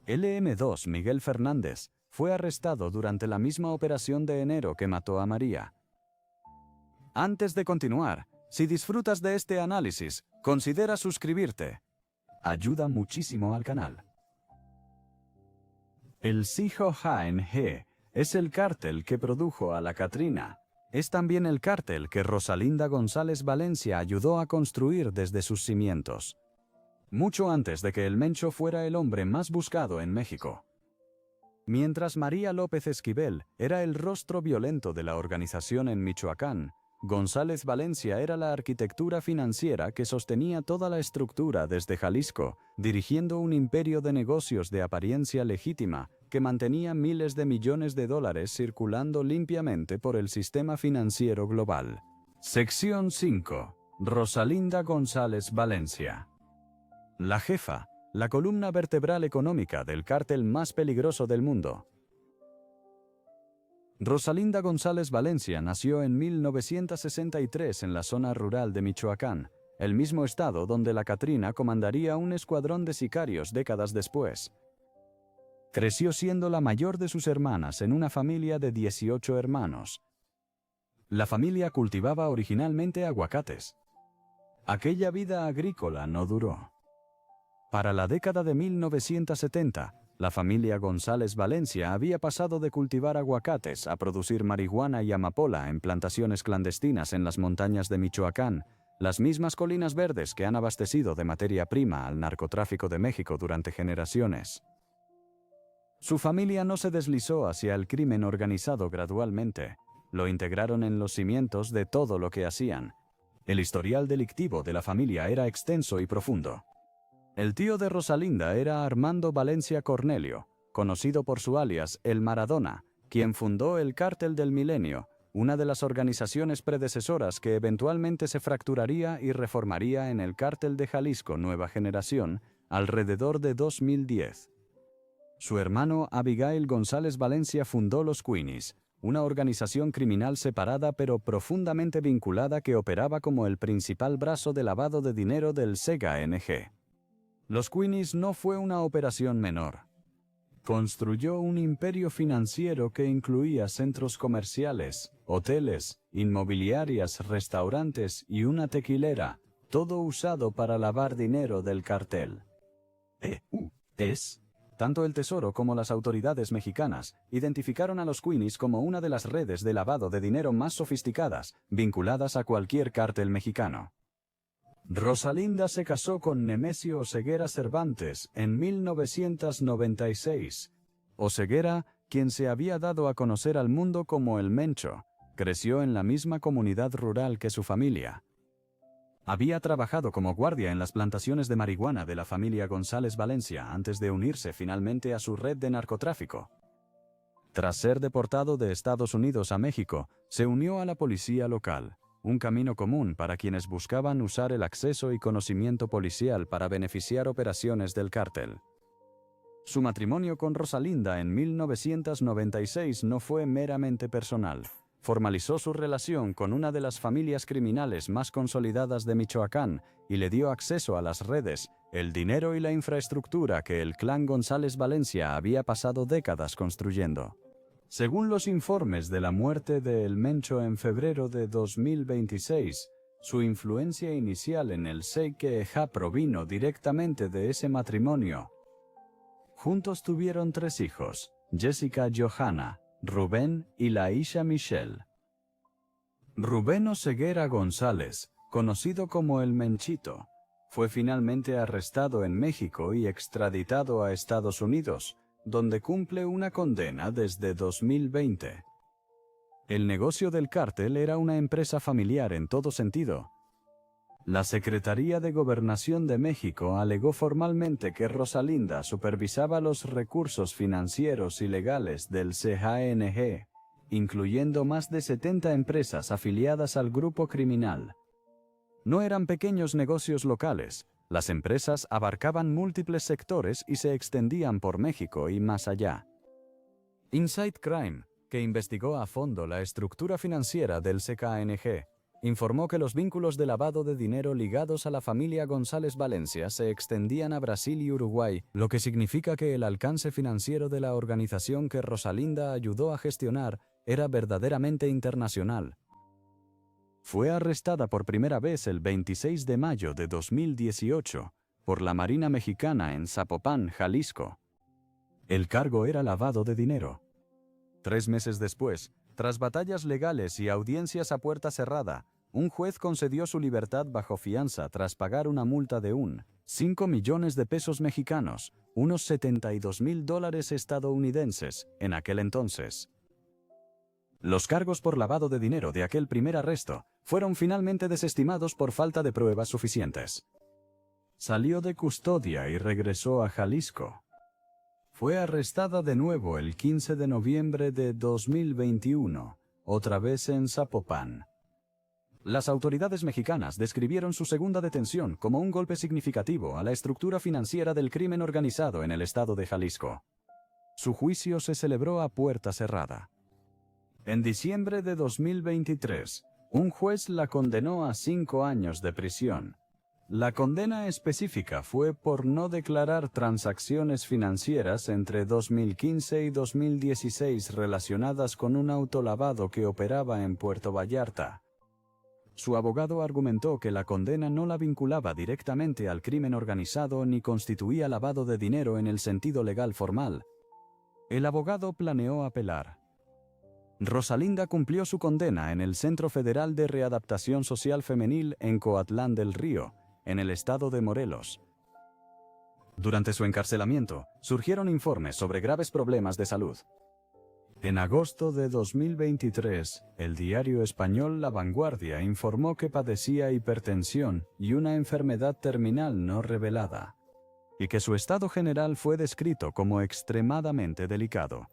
LM2 Miguel Fernández fue arrestado durante la misma operación de enero que mató a María. Antes de continuar, si disfrutas de este análisis, considera suscribirte. Ayuda muchísimo al canal. El CJNG es el cártel que produjo a la Catrina. Es también el cártel que Rosalinda González Valencia ayudó a construir desde sus cimientos. Mucho antes de que el Mencho fuera el hombre más buscado en México. Mientras María López Esquivel era el rostro violento de la organización en Michoacán, González Valencia era la arquitectura financiera que sostenía toda la estructura desde Jalisco, dirigiendo un imperio de negocios de apariencia legítima que mantenía miles de millones de dólares circulando limpiamente por el sistema financiero global. Sección 5. Rosalinda González Valencia. La jefa, la columna vertebral económica del cártel más peligroso del mundo. Rosalinda González Valencia nació en 1963 en la zona rural de Michoacán, el mismo estado donde la Catrina comandaría un escuadrón de sicarios décadas después. Creció siendo la mayor de sus hermanas en una familia de 18 hermanos. La familia cultivaba originalmente aguacates. Aquella vida agrícola no duró. Para la década de 1970, la familia González Valencia había pasado de cultivar aguacates a producir marihuana y amapola en plantaciones clandestinas en las montañas de Michoacán, las mismas colinas verdes que han abastecido de materia prima al narcotráfico de México durante generaciones. Su familia no se deslizó hacia el crimen organizado gradualmente, lo integraron en los cimientos de todo lo que hacían. El historial delictivo de la familia era extenso y profundo. El tío de Rosalinda era Armando Valencia Cornelio, conocido por su alias El Maradona, quien fundó el Cártel del Milenio, una de las organizaciones predecesoras que eventualmente se fracturaría y reformaría en el Cártel de Jalisco Nueva Generación alrededor de 2010. Su hermano Abigail González Valencia fundó los Queenies, una organización criminal separada pero profundamente vinculada que operaba como el principal brazo de lavado de dinero del CKNG. Los Queenies no fue una operación menor. Construyó un imperio financiero que incluía centros comerciales, hoteles, inmobiliarias, restaurantes y una tequilera, todo usado para lavar dinero del cartel. Tanto el Tesoro como las autoridades mexicanas identificaron a los Queenies como una de las redes de lavado de dinero más sofisticadas, vinculadas a cualquier cártel mexicano. Rosalinda se casó con Nemesio Oseguera Cervantes en 1996. Oseguera, quien se había dado a conocer al mundo como el Mencho, creció en la misma comunidad rural que su familia. Había trabajado como guardia en las plantaciones de marihuana de la familia González Valencia antes de unirse finalmente a su red de narcotráfico. Tras ser deportado de Estados Unidos a México, se unió a la policía local, un camino común para quienes buscaban usar el acceso y conocimiento policial para beneficiar operaciones del cártel. Su matrimonio con Rosalinda en 1996 no fue meramente personal. Formalizó su relación con una de las familias criminales más consolidadas de Michoacán y le dio acceso a las redes, el dinero y la infraestructura que el clan González Valencia había pasado décadas construyendo. Según los informes de la muerte de El Mencho en febrero de 2026, su influencia inicial en el CKNG provino directamente de ese matrimonio. Juntos tuvieron 3 hijos, Jessica Johanna, Rubén y Laisha Michelle. Rubén Oseguera González, conocido como el Menchito, fue finalmente arrestado en México y extraditado a Estados Unidos, donde cumple una condena desde 2020. El negocio del cártel era una empresa familiar en todo sentido. La Secretaría de Gobernación de México alegó formalmente que Rosalinda supervisaba los recursos financieros y legales del CKNG, incluyendo más de 70 empresas afiliadas al grupo criminal. No eran pequeños negocios locales, las empresas abarcaban múltiples sectores y se extendían por México y más allá. Inside Crime, que investigó a fondo la estructura financiera del CKNG, informó que los vínculos de lavado de dinero ligados a la familia González Valencia se extendían a Brasil y Uruguay, lo que significa que el alcance financiero de la organización que Rosalinda ayudó a gestionar era verdaderamente internacional. Fue arrestada por primera vez el 26 de mayo de 2018 por la Marina Mexicana en Zapopan, Jalisco. El cargo era lavado de dinero. 3 meses después, tras batallas legales y audiencias a puerta cerrada, un juez concedió su libertad bajo fianza tras pagar una multa de 5 millones de pesos mexicanos, unos $72,000 estadounidenses, en aquel entonces. Los cargos por lavado de dinero de aquel primer arresto fueron finalmente desestimados por falta de pruebas suficientes. Salió de custodia y regresó a Jalisco. Fue arrestada de nuevo el 15 de noviembre de 2021, otra vez en Zapopan. Las autoridades mexicanas describieron su segunda detención como un golpe significativo a la estructura financiera del crimen organizado en el estado de Jalisco. Su juicio se celebró a puerta cerrada. En diciembre de 2023, un juez la condenó a 5 años de prisión. La condena específica fue por no declarar transacciones financieras entre 2015 y 2016 relacionadas con un autolavado que operaba en Puerto Vallarta. Su abogado argumentó que la condena no la vinculaba directamente al crimen organizado ni constituía lavado de dinero en el sentido legal formal. El abogado planeó apelar. Rosalinda cumplió su condena en el Centro Federal de Readaptación Social Femenil en Coatlán del Río, en el estado de Morelos. Durante su encarcelamiento, surgieron informes sobre graves problemas de salud. En agosto de 2023, el diario español La Vanguardia informó que padecía hipertensión y una enfermedad terminal no revelada, y que su estado general fue descrito como extremadamente delicado.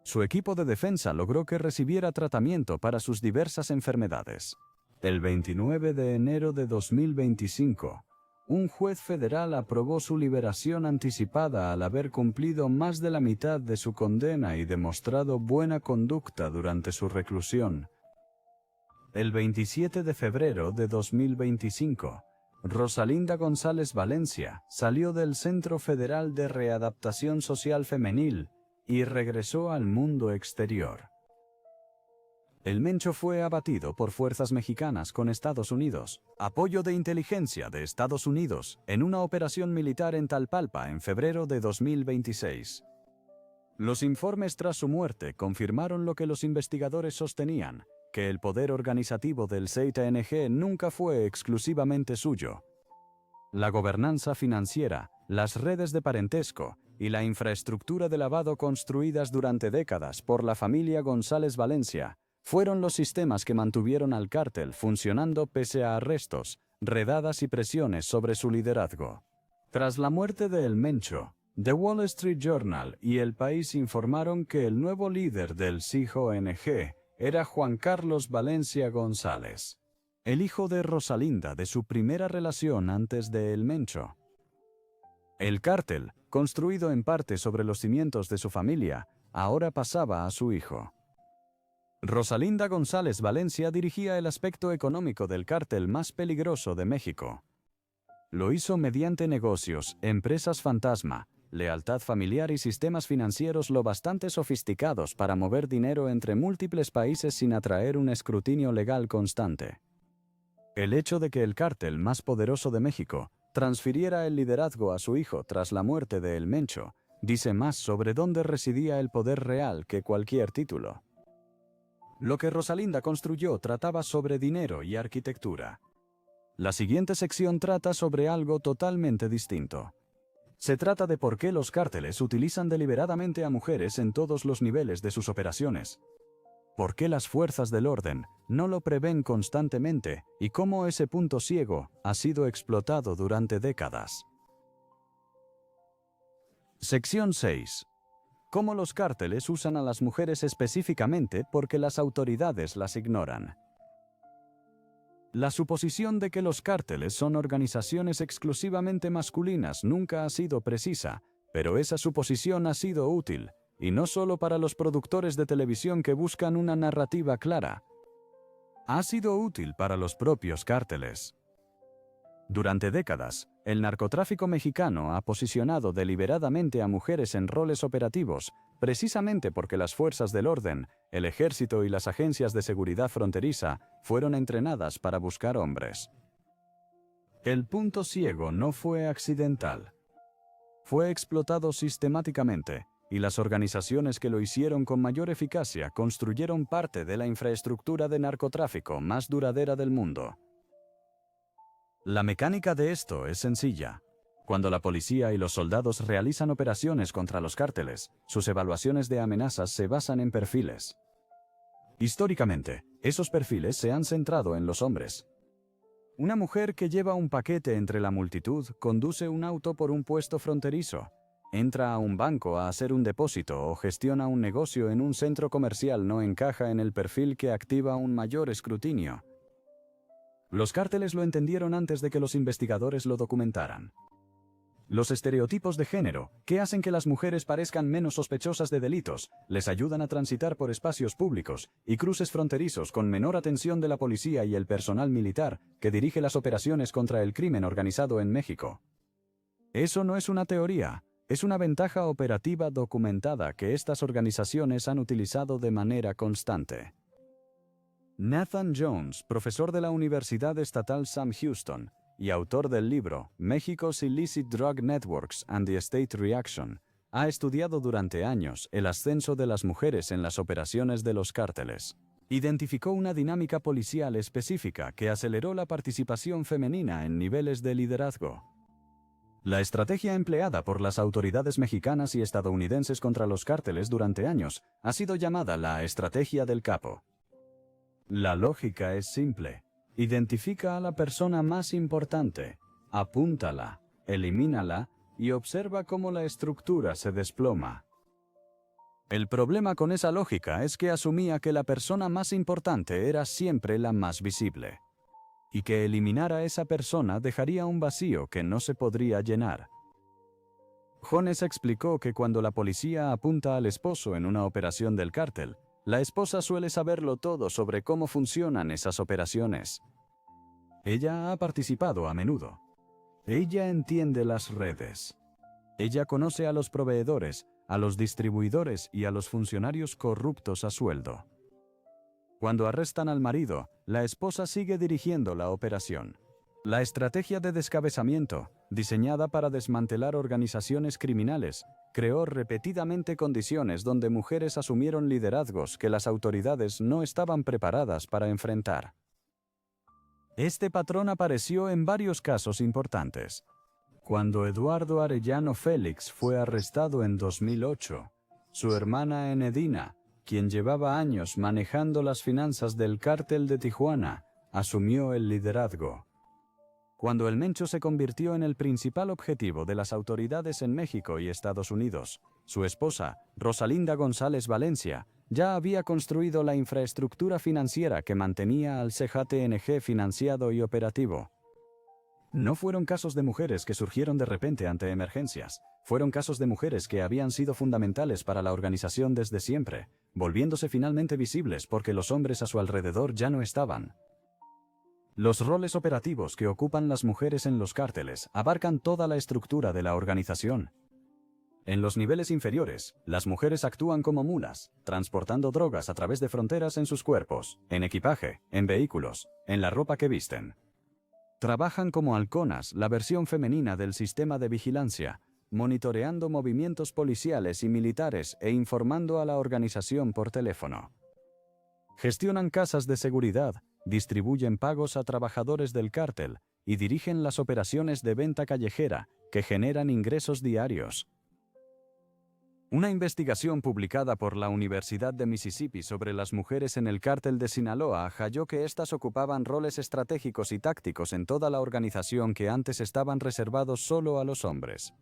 Su equipo de defensa logró que recibiera tratamiento para sus diversas enfermedades. El 29 de enero de 2025, un juez federal aprobó su liberación anticipada al haber cumplido más de la mitad de su condena y demostrado buena conducta durante su reclusión. El 27 de febrero de 2025, Rosalinda González Valencia salió del Centro Federal de Readaptación Social Femenil y regresó al mundo exterior. El Mencho fue abatido por fuerzas mexicanas con Estados Unidos, apoyo de inteligencia de Estados Unidos, en una operación militar en Talpalpa en febrero de 2026. Los informes tras su muerte confirmaron lo que los investigadores sostenían, que el poder organizativo del CTNG nunca fue exclusivamente suyo. La gobernanza financiera, las redes de parentesco y la infraestructura de lavado construidas durante décadas por la familia González Valencia fueron los sistemas que mantuvieron al cártel funcionando pese a arrestos, redadas y presiones sobre su liderazgo. Tras la muerte de El Mencho, The Wall Street Journal y El País informaron que el nuevo líder del CJNG era Juan Carlos Valencia González, el hijo de Rosalinda de su primera relación antes de El Mencho. El cártel, construido en parte sobre los cimientos de su familia, ahora pasaba a su hijo. Rosalinda González Valencia dirigía el aspecto económico del cártel más peligroso de México. Lo hizo mediante negocios, empresas fantasma, lealtad familiar y sistemas financieros lo bastante sofisticados para mover dinero entre múltiples países sin atraer un escrutinio legal constante. El hecho de que el cártel más poderoso de México transfiriera el liderazgo a su hijo tras la muerte de El Mencho dice más sobre dónde residía el poder real que cualquier título. Lo que Rosalinda construyó trataba sobre dinero y arquitectura. La siguiente sección trata sobre algo totalmente distinto. Se trata de por qué los cárteles utilizan deliberadamente a mujeres en todos los niveles de sus operaciones. Por qué las fuerzas del orden no lo prevén constantemente y cómo ese punto ciego ha sido explotado durante décadas. Sección 6. Cómo los cárteles usan a las mujeres específicamente porque las autoridades las ignoran. La suposición de que los cárteles son organizaciones exclusivamente masculinas nunca ha sido precisa, pero esa suposición ha sido útil, y no solo para los productores de televisión que buscan una narrativa clara. Ha sido útil para los propios cárteles. Durante décadas, el narcotráfico mexicano ha posicionado deliberadamente a mujeres en roles operativos, precisamente porque las fuerzas del orden, el ejército y las agencias de seguridad fronteriza fueron entrenadas para buscar hombres. El punto ciego no fue accidental. Fue explotado sistemáticamente, y las organizaciones que lo hicieron con mayor eficacia construyeron parte de la infraestructura de narcotráfico más duradera del mundo. La mecánica de esto es sencilla. Cuando la policía y los soldados realizan operaciones contra los cárteles, sus evaluaciones de amenazas se basan en perfiles. Históricamente, esos perfiles se han centrado en los hombres. Una mujer que lleva un paquete entre la multitud conduce un auto por un puesto fronterizo, entra a un banco a hacer un depósito o gestiona un negocio en un centro comercial no encaja en el perfil que activa un mayor escrutinio. Los cárteles lo entendieron antes de que los investigadores lo documentaran. Los estereotipos de género, que hacen que las mujeres parezcan menos sospechosas de delitos, les ayudan a transitar por espacios públicos y cruces fronterizos con menor atención de la policía y el personal militar que dirige las operaciones contra el crimen organizado en México. Eso no es una teoría, es una ventaja operativa documentada que estas organizaciones han utilizado de manera constante. Nathan Jones, profesor de la Universidad Estatal Sam Houston y autor del libro Mexico's Illicit Drug Networks and the State Reaction, ha estudiado durante años el ascenso de las mujeres en las operaciones de los cárteles. Identificó una dinámica policial específica que aceleró la participación femenina en niveles de liderazgo. La estrategia empleada por las autoridades mexicanas y estadounidenses contra los cárteles durante años ha sido llamada la estrategia del capo. La lógica es simple. Identifica a la persona más importante, apúntala, elimínala y observa cómo la estructura se desploma. El problema con esa lógica es que asumía que la persona más importante era siempre la más visible. y que eliminar a esa persona dejaría un vacío que no se podría llenar. Jones explicó que cuando la policía apunta al esposo en una operación del cártel, la esposa suele saberlo todo sobre cómo funcionan esas operaciones. Ella ha participado a menudo. Ella entiende las redes. Ella conoce a los proveedores, a los distribuidores y a los funcionarios corruptos a sueldo. Cuando arrestan al marido, la esposa sigue dirigiendo la operación. La estrategia de descabezamiento, diseñada para desmantelar organizaciones criminales, creó repetidamente condiciones donde mujeres asumieron liderazgos que las autoridades no estaban preparadas para enfrentar. Este patrón apareció en varios casos importantes. Cuando Eduardo Arellano Félix fue arrestado en 2008, su hermana Enedina, quien llevaba años manejando las finanzas del cártel de Tijuana, asumió el liderazgo. Cuando el Mencho se convirtió en el principal objetivo de las autoridades en México y Estados Unidos, su esposa, Rosalinda González Valencia, ya había construido la infraestructura financiera que mantenía al CJTNG financiado y operativo. No fueron casos de mujeres que surgieron de repente ante emergencias, fueron casos de mujeres que habían sido fundamentales para la organización desde siempre, volviéndose finalmente visibles porque los hombres a su alrededor ya no estaban. Los roles operativos que ocupan las mujeres en los cárteles abarcan toda la estructura de la organización. En los niveles inferiores, las mujeres actúan como mulas, transportando drogas a través de fronteras en sus cuerpos, en equipaje, en vehículos, en la ropa que visten. Trabajan como halconas, la versión femenina del sistema de vigilancia, monitoreando movimientos policiales y militares e informando a la organización por teléfono. Gestionan casas de seguridad, distribuyen pagos a trabajadores del cártel y dirigen las operaciones de venta callejera que generan ingresos diarios. Una investigación publicada por la Universidad de Mississippi sobre las mujeres en el cártel de Sinaloa halló que éstas ocupaban roles estratégicos y tácticos en toda la organización que antes estaban reservados solo a los hombres.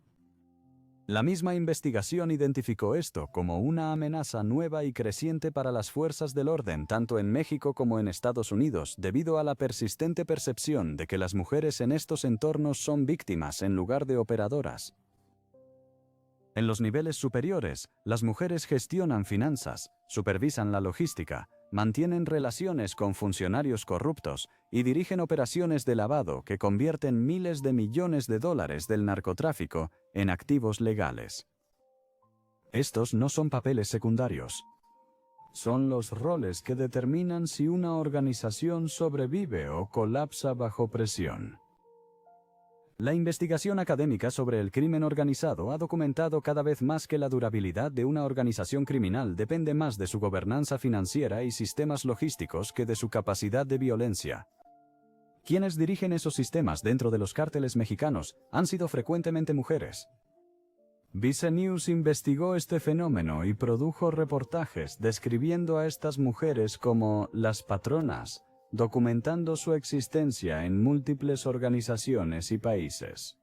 La misma investigación identificó esto como una amenaza nueva y creciente para las fuerzas del orden tanto en México como en Estados Unidos debido a la persistente percepción de que las mujeres en estos entornos son víctimas en lugar de operadoras. En los niveles superiores, las mujeres gestionan finanzas, supervisan la logística, mantienen relaciones con funcionarios corruptos y dirigen operaciones de lavado que convierten miles de millones de dólares del narcotráfico en activos legales. Estos no son papeles secundarios. Son los roles que determinan si una organización sobrevive o colapsa bajo presión. La investigación académica sobre el crimen organizado ha documentado cada vez más que la durabilidad de una organización criminal depende más de su gobernanza financiera y sistemas logísticos que de su capacidad de violencia. Quienes dirigen esos sistemas dentro de los cárteles mexicanos han sido frecuentemente mujeres. Vice News investigó este fenómeno y produjo reportajes describiendo a estas mujeres como las patronas, documentando su existencia en múltiples organizaciones y países.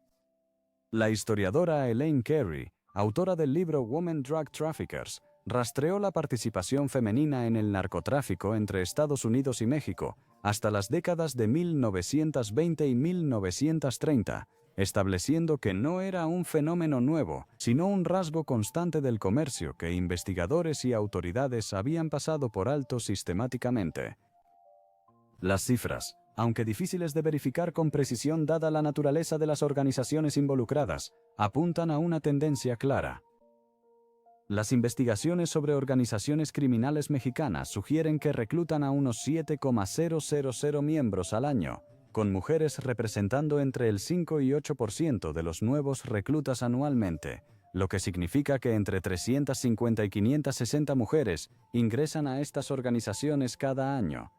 La historiadora Elaine Carey, autora del libro Women Drug Traffickers, rastreó la participación femenina en el narcotráfico entre Estados Unidos y México hasta las décadas de 1920 y 1930, estableciendo que no era un fenómeno nuevo, sino un rasgo constante del comercio que investigadores y autoridades habían pasado por alto sistemáticamente. Las cifras, aunque difíciles de verificar con precisión dada la naturaleza de las organizaciones involucradas, apuntan a una tendencia clara. Las investigaciones sobre organizaciones criminales mexicanas sugieren que reclutan a unos 7,000 miembros al año, con mujeres representando entre el 5 y 8% de los nuevos reclutas anualmente, lo que significa que entre 350 y 560 mujeres ingresan a estas organizaciones cada año.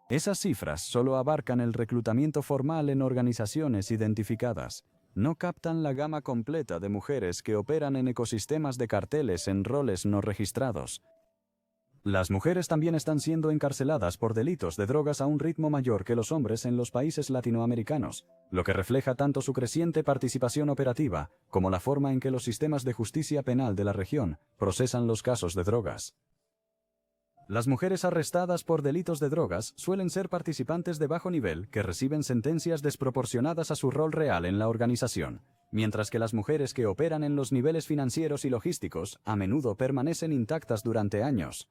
Esas cifras solo abarcan el reclutamiento formal en organizaciones identificadas. No captan la gama completa de mujeres que operan en ecosistemas de carteles en roles no registrados. Las mujeres también están siendo encarceladas por delitos de drogas a un ritmo mayor que los hombres en los países latinoamericanos, lo que refleja tanto su creciente participación operativa como la forma en que los sistemas de justicia penal de la región procesan los casos de drogas. Las mujeres arrestadas por delitos de drogas suelen ser participantes de bajo nivel que reciben sentencias desproporcionadas a su rol real en la organización, mientras que las mujeres que operan en los niveles financieros y logísticos a menudo permanecen intactas durante años.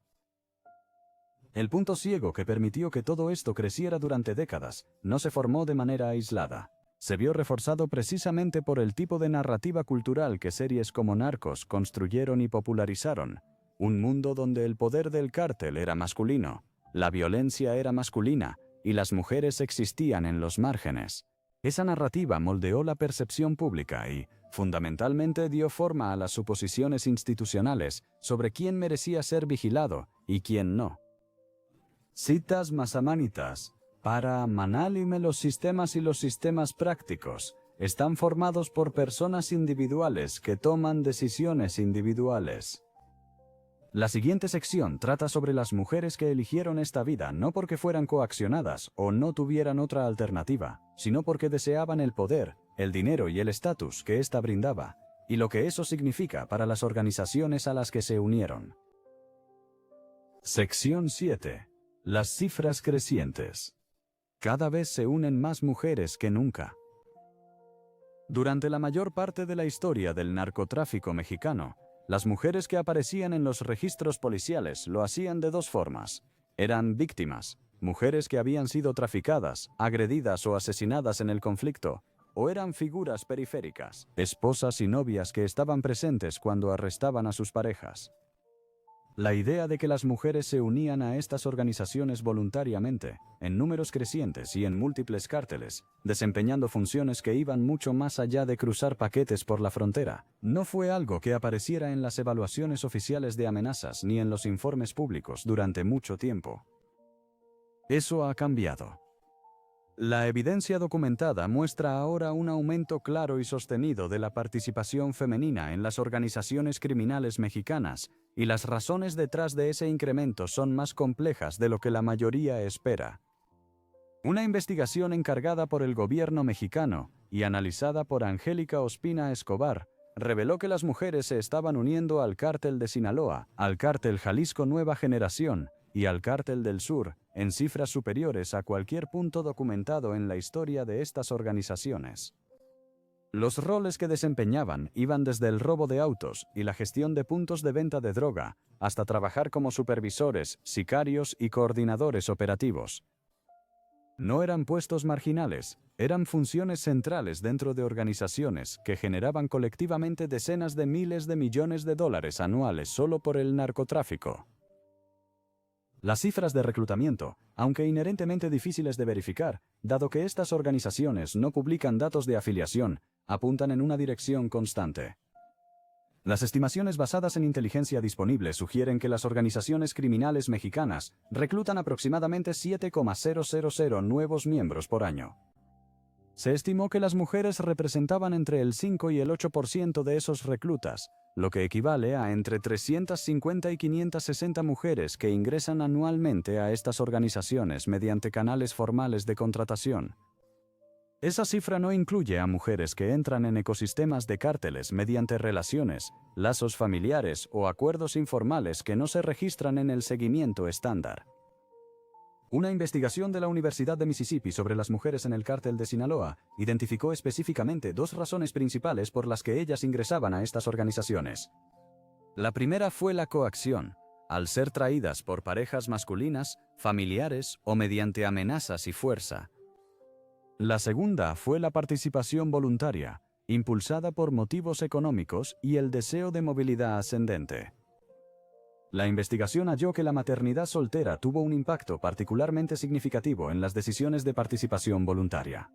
El punto ciego que permitió que todo esto creciera durante décadas no se formó de manera aislada. Se vio reforzado precisamente por el tipo de narrativa cultural que series como Narcos construyeron y popularizaron. Un mundo donde el poder del cártel era masculino, la violencia era masculina y las mujeres existían en los márgenes. Esa narrativa moldeó la percepción pública y, fundamentalmente, dio forma a las suposiciones institucionales sobre quién merecía ser vigilado y quién no. Citas Masamanitas. Para Manálime, los sistemas y los sistemas prácticos están formados por personas individuales que toman decisiones individuales. La siguiente sección trata sobre las mujeres que eligieron esta vida no porque fueran coaccionadas o no tuvieran otra alternativa, sino porque deseaban el poder, el dinero y el estatus que ésta brindaba, y lo que eso significa para las organizaciones a las que se unieron. Sección 7. Las cifras crecientes. Cada vez se unen más mujeres que nunca. Durante la mayor parte de la historia del narcotráfico mexicano, las mujeres que aparecían en los registros policiales lo hacían de dos formas. Eran víctimas, mujeres que habían sido traficadas, agredidas o asesinadas en el conflicto, o eran figuras periféricas, esposas y novias que estaban presentes cuando arrestaban a sus parejas. La idea de que las mujeres se unían a estas organizaciones voluntariamente, en números crecientes y en múltiples cárteles, desempeñando funciones que iban mucho más allá de cruzar paquetes por la frontera, no fue algo que apareciera en las evaluaciones oficiales de amenazas ni en los informes públicos durante mucho tiempo. Eso ha cambiado. La evidencia documentada muestra ahora un aumento claro y sostenido de la participación femenina en las organizaciones criminales mexicanas, y las razones detrás de ese incremento son más complejas de lo que la mayoría espera. Una investigación encargada por el gobierno mexicano y analizada por Angélica Ospina Escobar reveló que las mujeres se estaban uniendo al Cártel de Sinaloa, al Cártel Jalisco Nueva Generación y al Cártel del Sur, en cifras superiores a cualquier punto documentado en la historia de estas organizaciones. Los roles que desempeñaban iban desde el robo de autos y la gestión de puntos de venta de droga, hasta trabajar como supervisores, sicarios y coordinadores operativos. No eran puestos marginales, eran funciones centrales dentro de organizaciones que generaban colectivamente decenas de miles de millones de dólares anuales solo por el narcotráfico. Las cifras de reclutamiento, aunque inherentemente difíciles de verificar, dado que estas organizaciones no publican datos de afiliación, apuntan en una dirección constante. Las estimaciones basadas en inteligencia disponible sugieren que las organizaciones criminales mexicanas reclutan aproximadamente 7,000 nuevos miembros por año. Se estimó que las mujeres representaban entre el 5 y el 8% de esos reclutas, lo que equivale a entre 350 y 560 mujeres que ingresan anualmente a estas organizaciones mediante canales formales de contratación. Esa cifra no incluye a mujeres que entran en ecosistemas de cárteles mediante relaciones, lazos familiares o acuerdos informales que no se registran en el seguimiento estándar. Una investigación de la Universidad de Mississippi sobre las mujeres en el cártel de Sinaloa identificó específicamente dos razones principales por las que ellas ingresaban a estas organizaciones. La primera fue la coacción, al ser traídas por parejas masculinas, familiares o mediante amenazas y fuerza. La segunda fue la participación voluntaria, impulsada por motivos económicos y el deseo de movilidad ascendente. La investigación halló que la maternidad soltera tuvo un impacto particularmente significativo en las decisiones de participación voluntaria.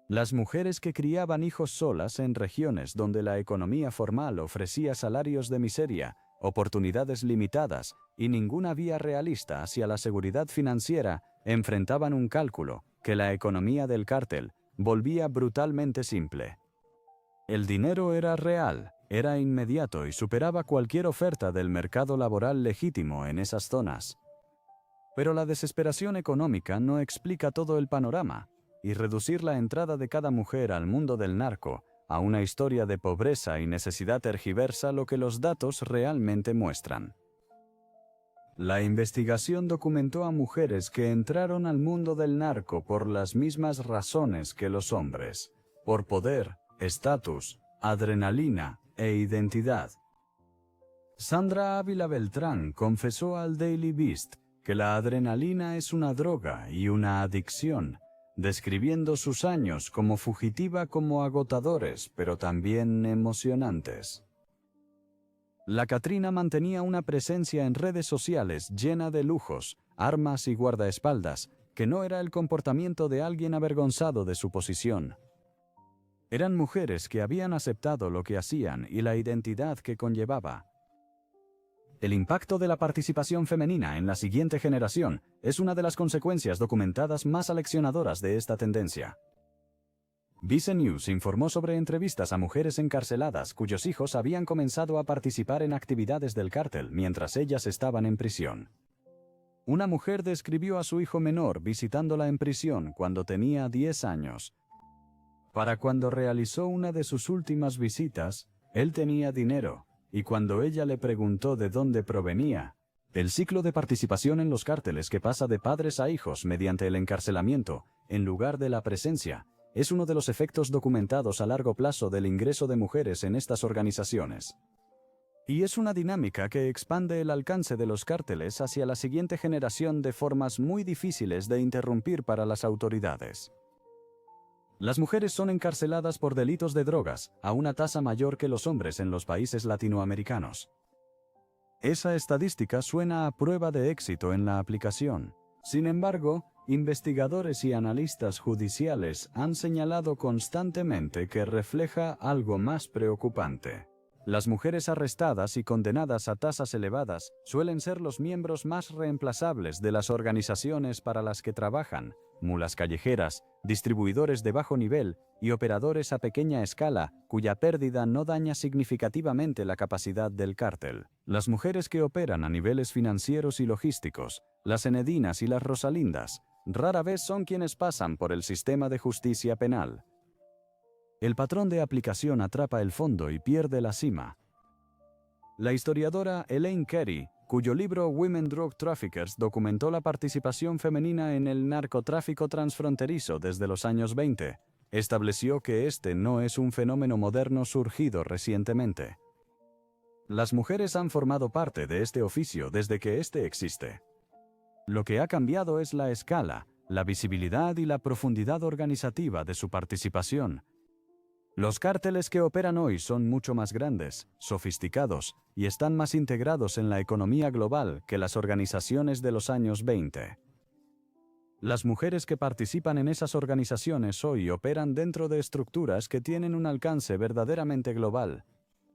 Las mujeres que criaban hijos solas en regiones donde la economía formal ofrecía salarios de miseria, oportunidades limitadas y ninguna vía realista hacia la seguridad financiera, enfrentaban un cálculo que la economía del cártel volvía brutalmente simple. El dinero era real, era inmediato y superaba cualquier oferta del mercado laboral legítimo en esas zonas. Pero la desesperación económica no explica todo el panorama, y reducir la entrada de cada mujer al mundo del narco a una historia de pobreza y necesidad tergiversa lo que los datos realmente muestran. La investigación documentó a mujeres que entraron al mundo del narco por las mismas razones que los hombres, por poder, estatus, adrenalina e identidad. Sandra Ávila Beltrán confesó al Daily Beast que la adrenalina es una droga y una adicción, describiendo sus años como fugitiva como agotadores, pero también emocionantes. La Catrina mantenía una presencia en redes sociales llena de lujos, armas y guardaespaldas, que no era el comportamiento de alguien avergonzado de su posición. Eran mujeres que habían aceptado lo que hacían y la identidad que conllevaba. El impacto de la participación femenina en la siguiente generación es una de las consecuencias documentadas más aleccionadoras de esta tendencia. Vice News informó sobre entrevistas a mujeres encarceladas cuyos hijos habían comenzado a participar en actividades del cártel mientras ellas estaban en prisión. Una mujer describió a su hijo menor visitándola en prisión cuando tenía 10 años. Para cuando realizó una de sus últimas visitas, él tenía dinero, y cuando ella le preguntó de dónde provenía, el ciclo de participación en los cárteles que pasa de padres a hijos mediante el encarcelamiento, en lugar de la presencia, es uno de los efectos documentados a largo plazo del ingreso de mujeres en estas organizaciones. Y es una dinámica que expande el alcance de los cárteles hacia la siguiente generación de formas muy difíciles de interrumpir para las autoridades. Las mujeres son encarceladas por delitos de drogas a una tasa mayor que los hombres en los países latinoamericanos. Esa estadística suena a prueba de éxito en la aplicación. Sin embargo, investigadores y analistas judiciales han señalado constantemente que refleja algo más preocupante. Las mujeres arrestadas y condenadas a tasas elevadas suelen ser los miembros más reemplazables de las organizaciones para las que trabajan, mulas callejeras, distribuidores de bajo nivel y operadores a pequeña escala, cuya pérdida no daña significativamente la capacidad del cártel. Las mujeres que operan a niveles financieros y logísticos, las Enedinas y las Rosalindas, rara vez son quienes pasan por el sistema de justicia penal. El patrón de aplicación atrapa el fondo y pierde la cima. La historiadora Elaine Carey, cuyo libro Women Drug Traffickers documentó la participación femenina en el narcotráfico transfronterizo desde los años 20, estableció que este no es un fenómeno moderno surgido recientemente. Las mujeres han formado parte de este oficio desde que este existe. Lo que ha cambiado es la escala, la visibilidad y la profundidad organizativa de su participación. Los cárteles que operan hoy son mucho más grandes, sofisticados y están más integrados en la economía global que las organizaciones de los años 20. Las mujeres que participan en esas organizaciones hoy operan dentro de estructuras que tienen un alcance verdaderamente global.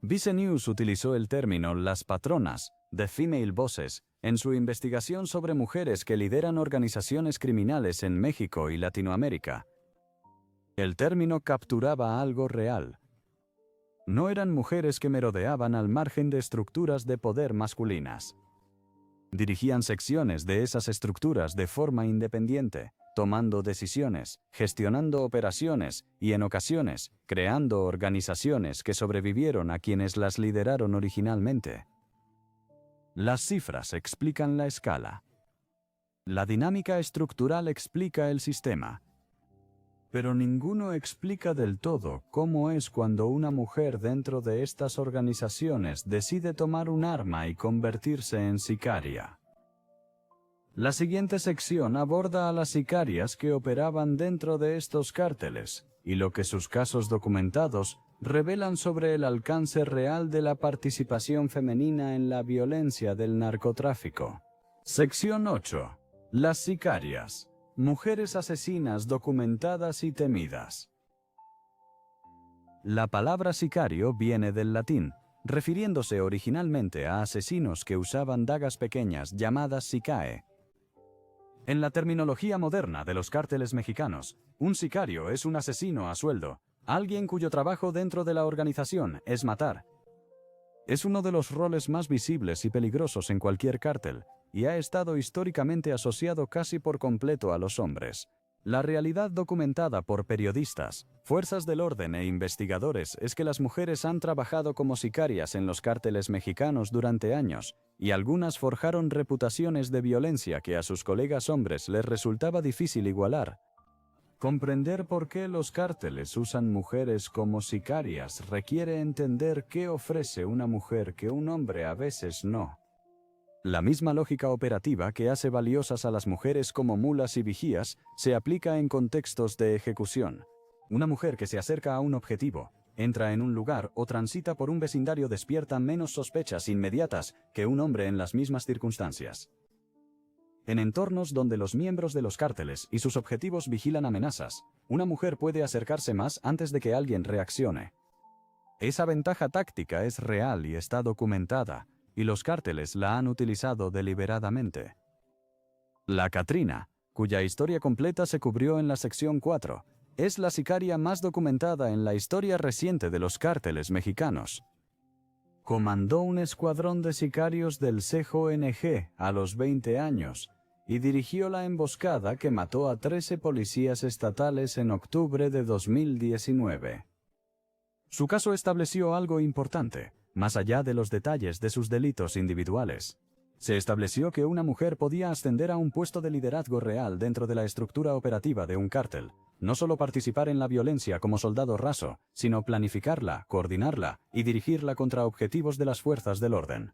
Vice News utilizó el término «las patronas» de Female Bosses en su investigación sobre mujeres que lideran organizaciones criminales en México y Latinoamérica. El término capturaba algo real. No eran mujeres que merodeaban al margen de estructuras de poder masculinas. Dirigían secciones de esas estructuras de forma independiente, tomando decisiones, gestionando operaciones y, en ocasiones, creando organizaciones que sobrevivieron a quienes las lideraron originalmente. Las cifras explican la escala. La dinámica estructural explica el sistema. Pero ninguno explica del todo cómo es cuando una mujer dentro de estas organizaciones decide tomar un arma y convertirse en sicaria. La siguiente sección aborda a las sicarias que operaban dentro de estos cárteles, y lo que sus casos documentados revelan sobre el alcance real de la participación femenina en la violencia del narcotráfico. Sección 8. Las sicarias. Mujeres asesinas documentadas y temidas. La palabra sicario viene del latín, refiriéndose originalmente a asesinos que usaban dagas pequeñas llamadas sicae. En la terminología moderna de los cárteles mexicanos, un sicario es un asesino a sueldo, alguien cuyo trabajo dentro de la organización es matar. Es uno de los roles más visibles y peligrosos en cualquier cártel, y ha estado históricamente asociado casi por completo a los hombres. La realidad documentada por periodistas, fuerzas del orden e investigadores es que las mujeres han trabajado como sicarias en los cárteles mexicanos durante años, y algunas forjaron reputaciones de violencia que a sus colegas hombres les resultaba difícil igualar. Comprender por qué los cárteles usan mujeres como sicarias requiere entender qué ofrece una mujer que un hombre a veces no. La misma lógica operativa que hace valiosas a las mujeres como mulas y vigías se aplica en contextos de ejecución. Una mujer que se acerca a un objetivo, entra en un lugar o transita por un vecindario despierta menos sospechas inmediatas que un hombre en las mismas circunstancias. En entornos donde los miembros de los cárteles y sus objetivos vigilan amenazas, una mujer puede acercarse más antes de que alguien reaccione. Esa ventaja táctica es real y está documentada, y los cárteles la han utilizado deliberadamente. La Catrina, cuya historia completa se cubrió en la sección 4, es la sicaria más documentada en la historia reciente de los cárteles mexicanos. Comandó un escuadrón de sicarios del CJNG a los 20 años y dirigió la emboscada que mató a 13 policías estatales en octubre de 2019. Su caso estableció algo importante, más allá de los detalles de sus delitos individuales. Se estableció que una mujer podía ascender a un puesto de liderazgo real dentro de la estructura operativa de un cártel, no solo participar en la violencia como soldado raso, sino planificarla, coordinarla y dirigirla contra objetivos de las fuerzas del orden.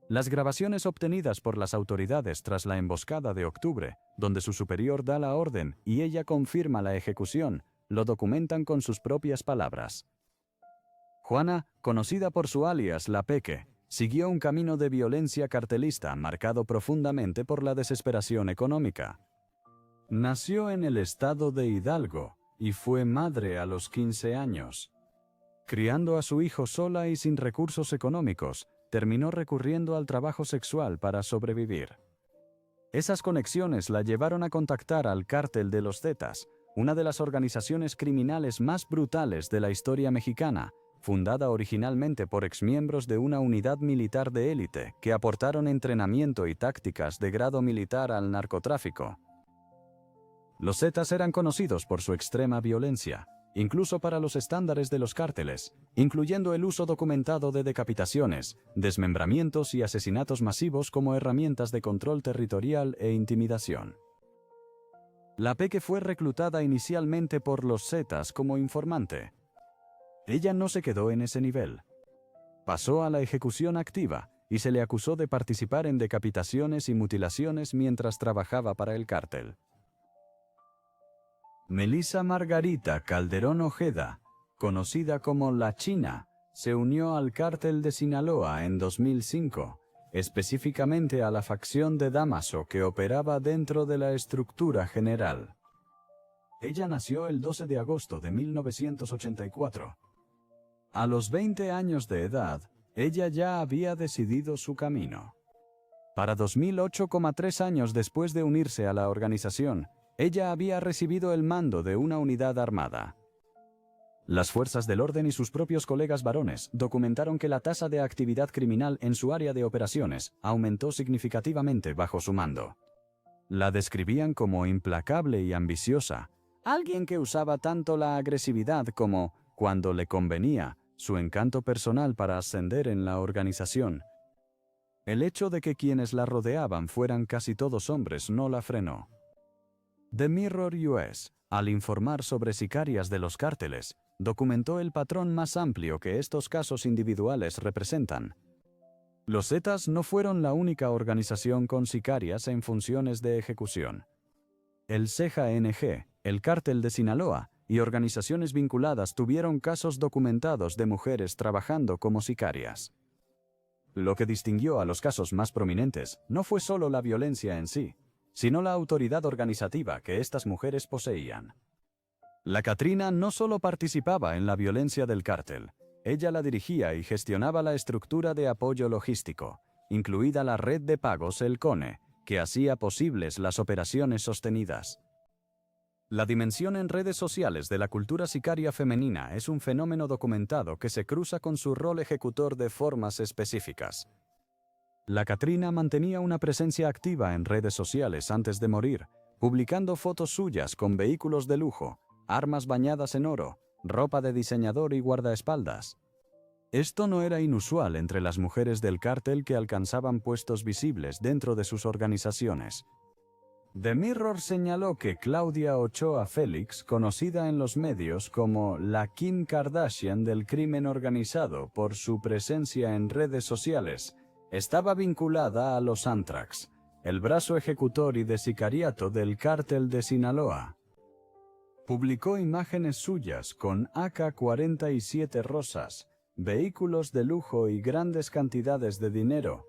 Las grabaciones obtenidas por las autoridades tras la emboscada de octubre, donde su superior da la orden y ella confirma la ejecución, lo documentan con sus propias palabras. Juana, conocida por su alias La Peque, siguió un camino de violencia cartelista marcado profundamente por la desesperación económica. Nació en el estado de Hidalgo y fue madre a los 15 años. Criando a su hijo sola y sin recursos económicos, terminó recurriendo al trabajo sexual para sobrevivir. Esas conexiones la llevaron a contactar al Cártel de los Zetas, una de las organizaciones criminales más brutales de la historia mexicana, fundada originalmente por exmiembros de una unidad militar de élite que aportaron entrenamiento y tácticas de grado militar al narcotráfico. Los Zetas eran conocidos por su extrema violencia, incluso para los estándares de los cárteles, incluyendo el uso documentado de decapitaciones, desmembramientos y asesinatos masivos como herramientas de control territorial e intimidación. La Peque fue reclutada inicialmente por los Zetas como informante. Ella no se quedó en ese nivel. Pasó a la ejecución activa y se le acusó de participar en decapitaciones y mutilaciones mientras trabajaba para el cártel. Melissa Margarita Calderón Ojeda, conocida como La China, se unió al Cártel de Sinaloa en 2005, específicamente a la facción de Dámaso que operaba dentro de la estructura general. Ella nació el 12 de agosto de 1984. A los 20 años de edad, ella ya había decidido su camino. Para 2008, 3 años después de unirse a la organización, ella había recibido el mando de una unidad armada. Las fuerzas del orden y sus propios colegas varones documentaron que la tasa de actividad criminal en su área de operaciones aumentó significativamente bajo su mando. La describían como implacable y ambiciosa, alguien que usaba tanto la agresividad como, cuando le convenía, su encanto personal para ascender en la organización. El hecho de que quienes la rodeaban fueran casi todos hombres no la frenó. The Mirror US, al informar sobre sicarias de los cárteles, documentó el patrón más amplio que estos casos individuales representan. Los Zetas no fueron la única organización con sicarias en funciones de ejecución. El CJNG, el Cártel de Sinaloa y organizaciones vinculadas tuvieron casos documentados de mujeres trabajando como sicarias. Lo que distinguió a los casos más prominentes no fue solo la violencia en sí, sino la autoridad organizativa que estas mujeres poseían. La Catrina no solo participaba en la violencia del cártel, ella la dirigía y gestionaba la estructura de apoyo logístico, incluida la red de pagos El Cone, que hacía posibles las operaciones sostenidas. La dimensión en redes sociales de la cultura sicaria femenina es un fenómeno documentado que se cruza con su rol ejecutor de formas específicas. La Catrina mantenía una presencia activa en redes sociales antes de morir, publicando fotos suyas con vehículos de lujo, armas bañadas en oro, ropa de diseñador y guardaespaldas. Esto no era inusual entre las mujeres del cártel que alcanzaban puestos visibles dentro de sus organizaciones. The Mirror señaló que Claudia Ochoa Félix, conocida en los medios como la Kim Kardashian del crimen organizado por su presencia en redes sociales, estaba vinculada a los Anthrax, el brazo ejecutor y de sicariato del cártel de Sinaloa. Publicó imágenes suyas con AK-47 rosas, vehículos de lujo y grandes cantidades de dinero.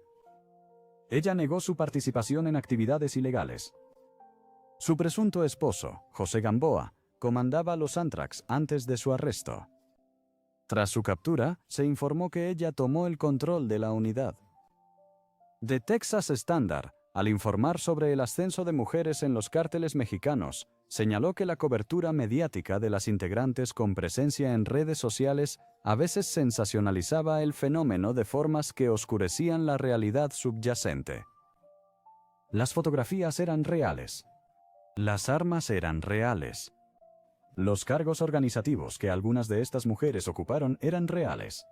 Ella negó su participación en actividades ilegales. Su presunto esposo, José Gamboa, comandaba los Anthrax antes de su arresto. Tras su captura, se informó que ella tomó el control de la unidad. The Texas Standard, al informar sobre el ascenso de mujeres en los cárteles mexicanos, señaló que la cobertura mediática de las integrantes con presencia en redes sociales a veces sensacionalizaba el fenómeno de formas que oscurecían la realidad subyacente. Las fotografías eran reales. Las armas eran reales. Los cargos organizativos que algunas de estas mujeres ocuparon eran reales.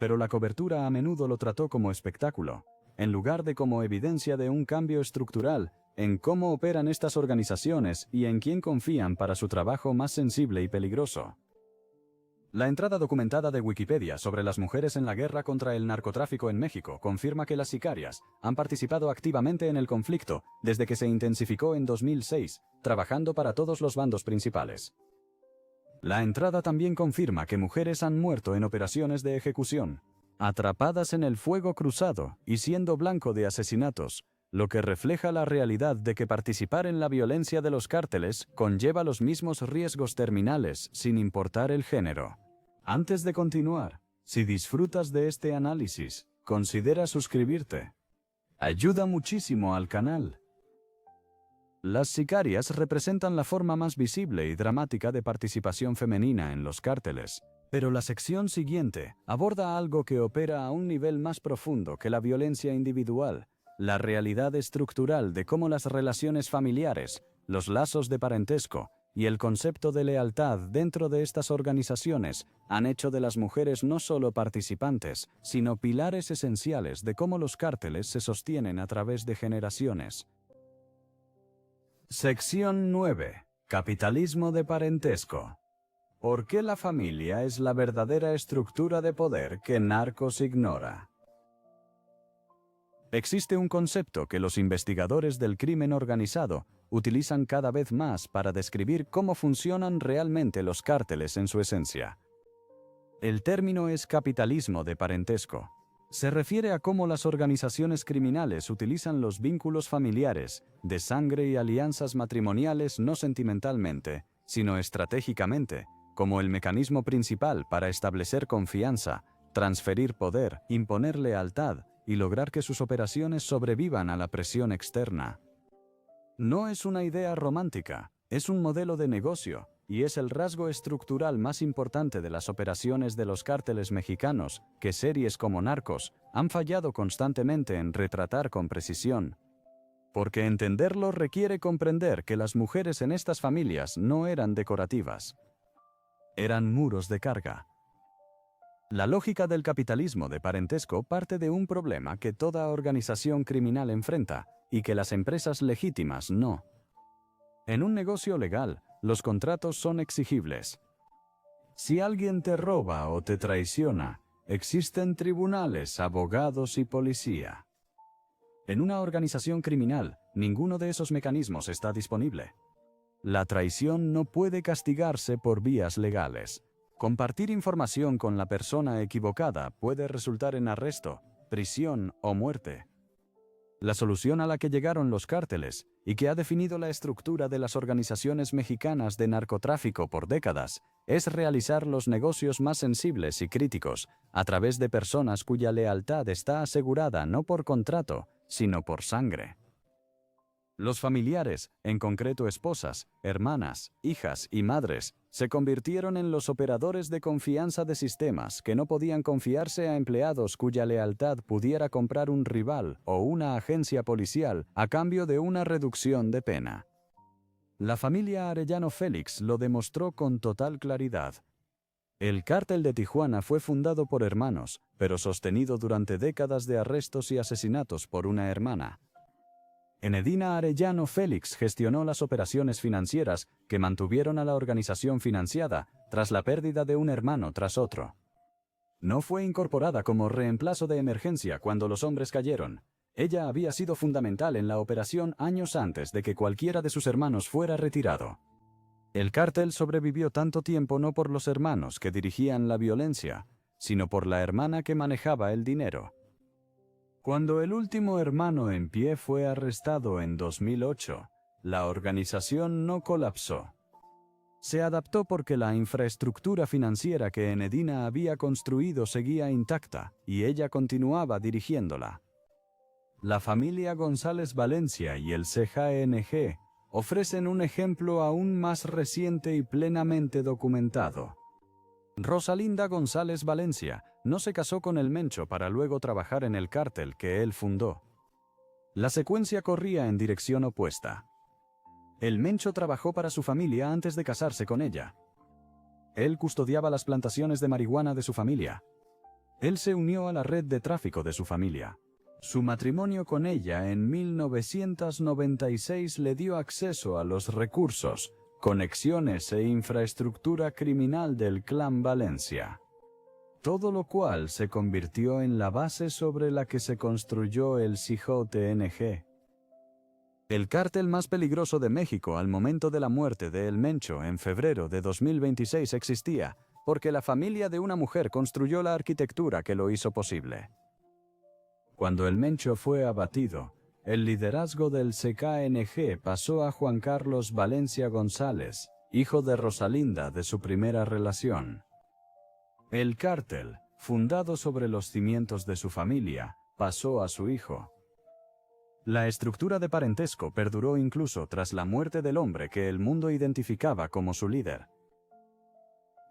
Pero la cobertura a menudo lo trató como espectáculo, en lugar de como evidencia de un cambio estructural en cómo operan estas organizaciones y en quién confían para su trabajo más sensible y peligroso. La entrada documentada de Wikipedia sobre las mujeres en la guerra contra el narcotráfico en México confirma que las sicarias han participado activamente en el conflicto desde que se intensificó en 2006, trabajando para todos los bandos principales. La entrada también confirma que mujeres han muerto en operaciones de ejecución, atrapadas en el fuego cruzado y siendo blanco de asesinatos, lo que refleja la realidad de que participar en la violencia de los cárteles conlleva los mismos riesgos terminales sin importar el género. Antes de continuar, si disfrutas de este análisis, considera suscribirte. Ayuda muchísimo al canal. Las sicarias representan la forma más visible y dramática de participación femenina en los cárteles, pero la sección siguiente aborda algo que opera a un nivel más profundo que la violencia individual, la realidad estructural de cómo las relaciones familiares, los lazos de parentesco y el concepto de lealtad dentro de estas organizaciones han hecho de las mujeres no solo participantes, sino pilares esenciales de cómo los cárteles se sostienen a través de generaciones. Sección 9. Capitalismo de parentesco. ¿Por qué la familia es la verdadera estructura de poder que Narcos ignora? Existe un concepto que los investigadores del crimen organizado utilizan cada vez más para describir cómo funcionan realmente los cárteles en su esencia. El término es capitalismo de parentesco. Se refiere a cómo las organizaciones criminales utilizan los vínculos familiares, de sangre y alianzas matrimoniales no sentimentalmente, sino estratégicamente, como el mecanismo principal para establecer confianza, transferir poder, imponer lealtad y lograr que sus operaciones sobrevivan a la presión externa. No es una idea romántica, es un modelo de negocio, y es el rasgo estructural más importante de las operaciones de los cárteles mexicanos, que series como Narcos han fallado constantemente en retratar con precisión. Porque entenderlo requiere comprender que las mujeres en estas familias no eran decorativas. Eran muros de carga. La lógica del capitalismo de parentesco parte de un problema que toda organización criminal enfrenta, y que las empresas legítimas no. En un negocio legal, los contratos son exigibles. Si alguien te roba o te traiciona, existen tribunales, abogados y policía. En una organización criminal, ninguno de esos mecanismos está disponible. La traición no puede castigarse por vías legales. Compartir información con la persona equivocada puede resultar en arresto, prisión o muerte. La solución a la que llegaron los cárteles, y que ha definido la estructura de las organizaciones mexicanas de narcotráfico por décadas, es realizar los negocios más sensibles y críticos a través de personas cuya lealtad está asegurada no por contrato, sino por sangre. Los familiares, en concreto esposas, hermanas, hijas y madres, se convirtieron en los operadores de confianza de sistemas que no podían confiarse a empleados cuya lealtad pudiera comprar un rival o una agencia policial a cambio de una reducción de pena. La familia Arellano Félix lo demostró con total claridad. El Cártel de Tijuana fue fundado por hermanos, pero sostenido durante décadas de arrestos y asesinatos por una hermana. Enedina Arellano Félix gestionó las operaciones financieras que mantuvieron a la organización financiada tras la pérdida de un hermano tras otro. No fue incorporada como reemplazo de emergencia cuando los hombres cayeron. Ella había sido fundamental en la operación años antes de que cualquiera de sus hermanos fuera retirado. El cártel sobrevivió tanto tiempo no por los hermanos que dirigían la violencia, sino por la hermana que manejaba el dinero. Cuando el último hermano en pie fue arrestado en 2008, la organización no colapsó. Se adaptó porque la infraestructura financiera que Enedina había construido seguía intacta y ella continuaba dirigiéndola. La familia González Valencia y el CJNG ofrecen un ejemplo aún más reciente y plenamente documentado. Rosalinda González Valencia no se casó con el Mencho para luego trabajar en el cártel que él fundó. La secuencia corría en dirección opuesta. El Mencho trabajó para su familia antes de casarse con ella. Él custodiaba las plantaciones de marihuana de su familia. Él se unió a la red de tráfico de su familia. Su matrimonio con ella en 1996 le dio acceso a los recursos, conexiones e infraestructura criminal del clan Valencia. Todo lo cual se convirtió en la base sobre la que se construyó el CJNG. El cártel más peligroso de México al momento de la muerte de El Mencho en febrero de 2026 existía, porque la familia de una mujer construyó la arquitectura que lo hizo posible. Cuando El Mencho fue abatido, el liderazgo del CKNG pasó a Juan Carlos Valencia González, hijo de Rosalinda de su primera relación. El cártel, fundado sobre los cimientos de su familia, pasó a su hijo. La estructura de parentesco perduró incluso tras la muerte del hombre que el mundo identificaba como su líder.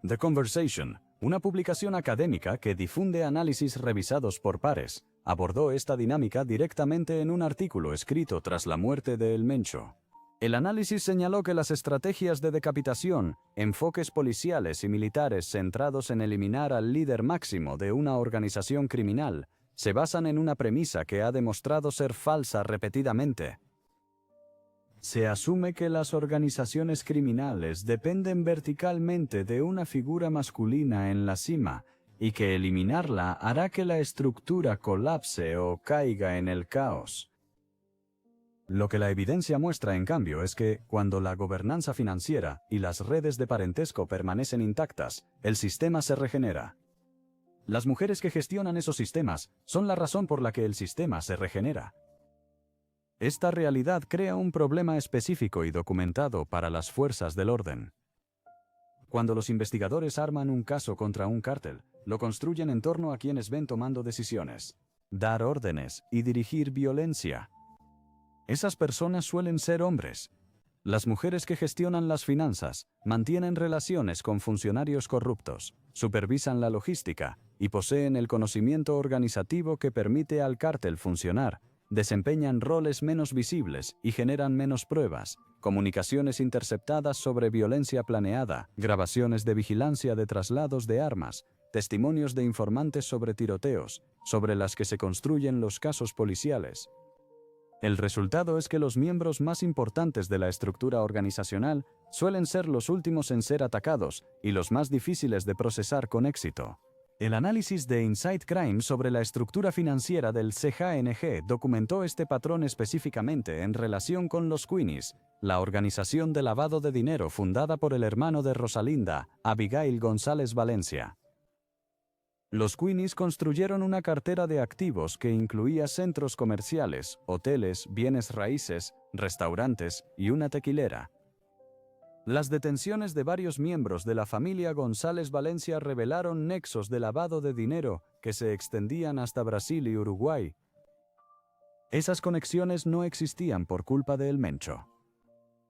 The Conversation, una publicación académica que difunde análisis revisados por pares, abordó esta dinámica directamente en un artículo escrito tras la muerte de El Mencho. El análisis señaló que las estrategias de decapitación, enfoques policiales y militares centrados en eliminar al líder máximo de una organización criminal, se basan en una premisa que ha demostrado ser falsa repetidamente. Se asume que las organizaciones criminales dependen verticalmente de una figura masculina en la cima, y que eliminarla hará que la estructura colapse o caiga en el caos. Lo que la evidencia muestra, en cambio, es que, cuando la gobernanza financiera y las redes de parentesco permanecen intactas, el sistema se regenera. Las mujeres que gestionan esos sistemas son la razón por la que el sistema se regenera. Esta realidad crea un problema específico y documentado para las fuerzas del orden. Cuando los investigadores arman un caso contra un cártel, lo construyen en torno a quienes ven tomando decisiones, dar órdenes y dirigir violencia. Esas personas suelen ser hombres. Las mujeres que gestionan las finanzas, mantienen relaciones con funcionarios corruptos, supervisan la logística y poseen el conocimiento organizativo que permite al cártel funcionar, desempeñan roles menos visibles y generan menos pruebas, comunicaciones interceptadas sobre violencia planeada, grabaciones de vigilancia de traslados de armas, testimonios de informantes sobre tiroteos, sobre las que se construyen los casos policiales. El resultado es que los miembros más importantes de la estructura organizacional suelen ser los últimos en ser atacados y los más difíciles de procesar con éxito. El análisis de Insight Crime sobre la estructura financiera del CJNG documentó este patrón específicamente en relación con los Queenies, la organización de lavado de dinero fundada por el hermano de Rosalinda, Abigail González Valencia. Los Queenies construyeron una cartera de activos que incluía centros comerciales, hoteles, bienes raíces, restaurantes y una tequilera. Las detenciones de varios miembros de la familia González Valencia revelaron nexos de lavado de dinero que se extendían hasta Brasil y Uruguay. Esas conexiones no existían por culpa de El Mencho.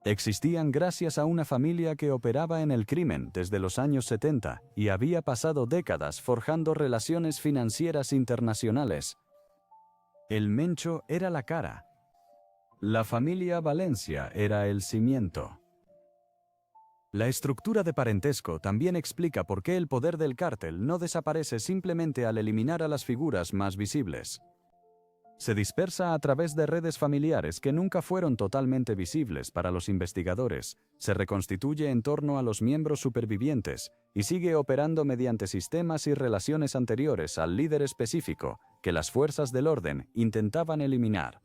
Existían gracias a una familia que operaba en el crimen desde los años 70 y había pasado décadas forjando relaciones financieras internacionales. El Mencho era la cara. La familia Valencia era el cimiento. La estructura de parentesco también explica por qué el poder del cártel no desaparece simplemente al eliminar a las figuras más visibles. Se dispersa a través de redes familiares que nunca fueron totalmente visibles para los investigadores, se reconstituye en torno a los miembros supervivientes y sigue operando mediante sistemas y relaciones anteriores al líder específico que las fuerzas del orden intentaban eliminar.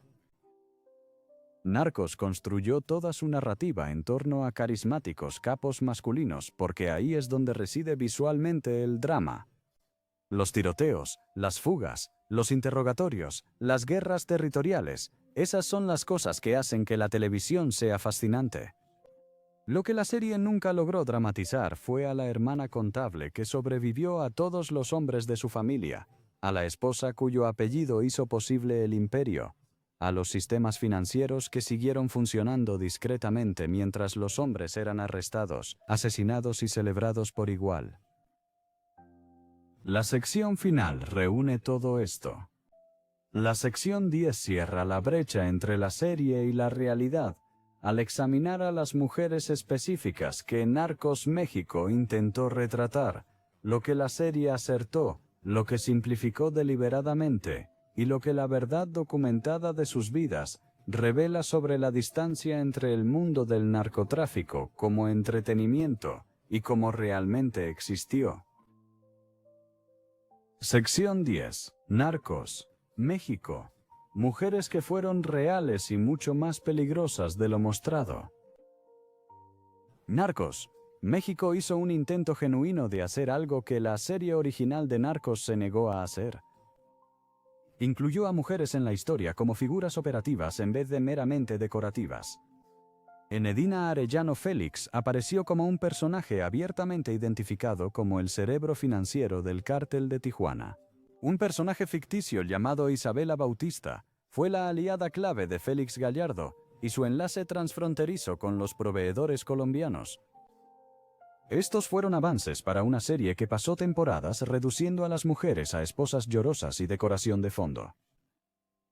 Narcos construyó toda su narrativa en torno a carismáticos capos masculinos porque ahí es donde reside visualmente el drama. Los tiroteos, las fugas, los interrogatorios, las guerras territoriales, esas son las cosas que hacen que la televisión sea fascinante. Lo que la serie nunca logró dramatizar fue a la hermana contable que sobrevivió a todos los hombres de su familia, a la esposa cuyo apellido hizo posible el imperio, a los sistemas financieros que siguieron funcionando discretamente mientras los hombres eran arrestados, asesinados y celebrados por igual. La sección final reúne todo esto. La sección 10 cierra la brecha entre la serie y la realidad, al examinar a las mujeres específicas que Narcos México intentó retratar, lo que la serie acertó, lo que simplificó deliberadamente, y lo que la verdad documentada de sus vidas revela sobre la distancia entre el mundo del narcotráfico como entretenimiento y como realmente existió. Sección 10. Narcos. México. Mujeres que fueron reales y mucho más peligrosas de lo mostrado. Narcos. México hizo un intento genuino de hacer algo que la serie original de Narcos se negó a hacer. Incluyó a mujeres en la historia como figuras operativas en vez de meramente decorativas. Enedina Arellano Félix apareció como un personaje abiertamente identificado como el cerebro financiero del Cártel de Tijuana. Un personaje ficticio llamado Isabela Bautista fue la aliada clave de Félix Gallardo y su enlace transfronterizo con los proveedores colombianos. Estos fueron avances para una serie que pasó temporadas reduciendo a las mujeres a esposas llorosas y decoración de fondo.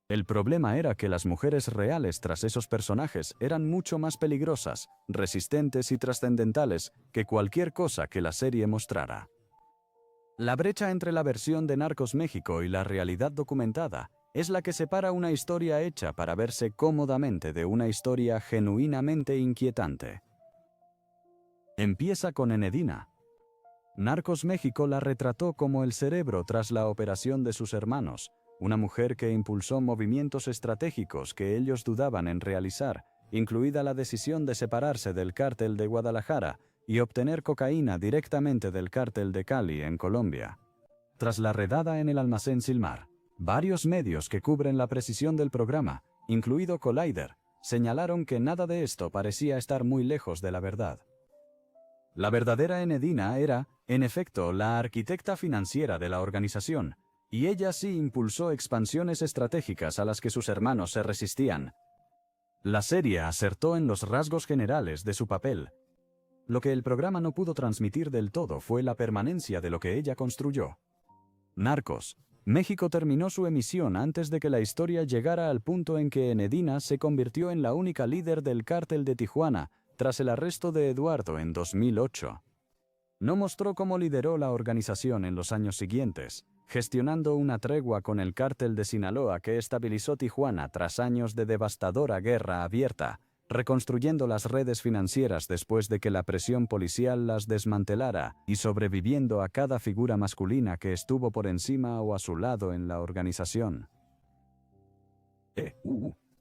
El problema era que las mujeres reales tras esos personajes eran mucho más peligrosas, resistentes y trascendentales que cualquier cosa que la serie mostrara. La brecha entre la versión de Narcos México y la realidad documentada es la que separa una historia hecha para verse cómodamente de una historia genuinamente inquietante. Empieza con Enedina. Narcos México la retrató como el cerebro tras la operación de sus hermanos, una mujer que impulsó movimientos estratégicos que ellos dudaban en realizar, incluida la decisión de separarse del cártel de Guadalajara y obtener cocaína directamente del cártel de Cali en Colombia. Tras la redada en el almacén Silmar, varios medios que cubren la precisión del programa, incluido Collider, señalaron que nada de esto parecía estar muy lejos de la verdad. La verdadera Enedina era, en efecto, la arquitecta financiera de la organización, y ella sí impulsó expansiones estratégicas a las que sus hermanos se resistían. La serie acertó en los rasgos generales de su papel. Lo que el programa no pudo transmitir del todo fue la permanencia de lo que ella construyó. Narcos. México terminó su emisión antes de que la historia llegara al punto en que Enedina se convirtió en la única líder del cártel de Tijuana tras el arresto de Eduardo en 2008. No mostró cómo lideró la organización en los años siguientes, gestionando una tregua con el cártel de Sinaloa que estabilizó Tijuana tras años de devastadora guerra abierta, reconstruyendo las redes financieras después de que la presión policial las desmantelara y sobreviviendo a cada figura masculina que estuvo por encima o a su lado en la organización.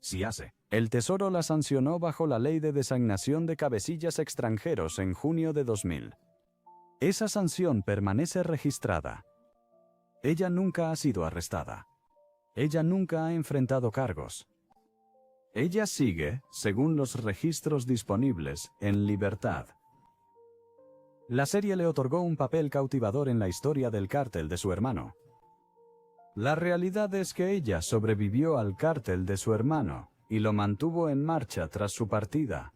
Sí hace. El Tesoro la sancionó bajo la Ley de Designación de Cabecillas Extranjeros en junio de 2000. Esa sanción permanece registrada. Ella nunca ha sido arrestada. Ella nunca ha enfrentado cargos. Ella sigue, según los registros disponibles, en libertad. La serie le otorgó un papel cautivador en la historia del cártel de su hermano. La realidad es que ella sobrevivió al cártel de su hermano y lo mantuvo en marcha tras su partida.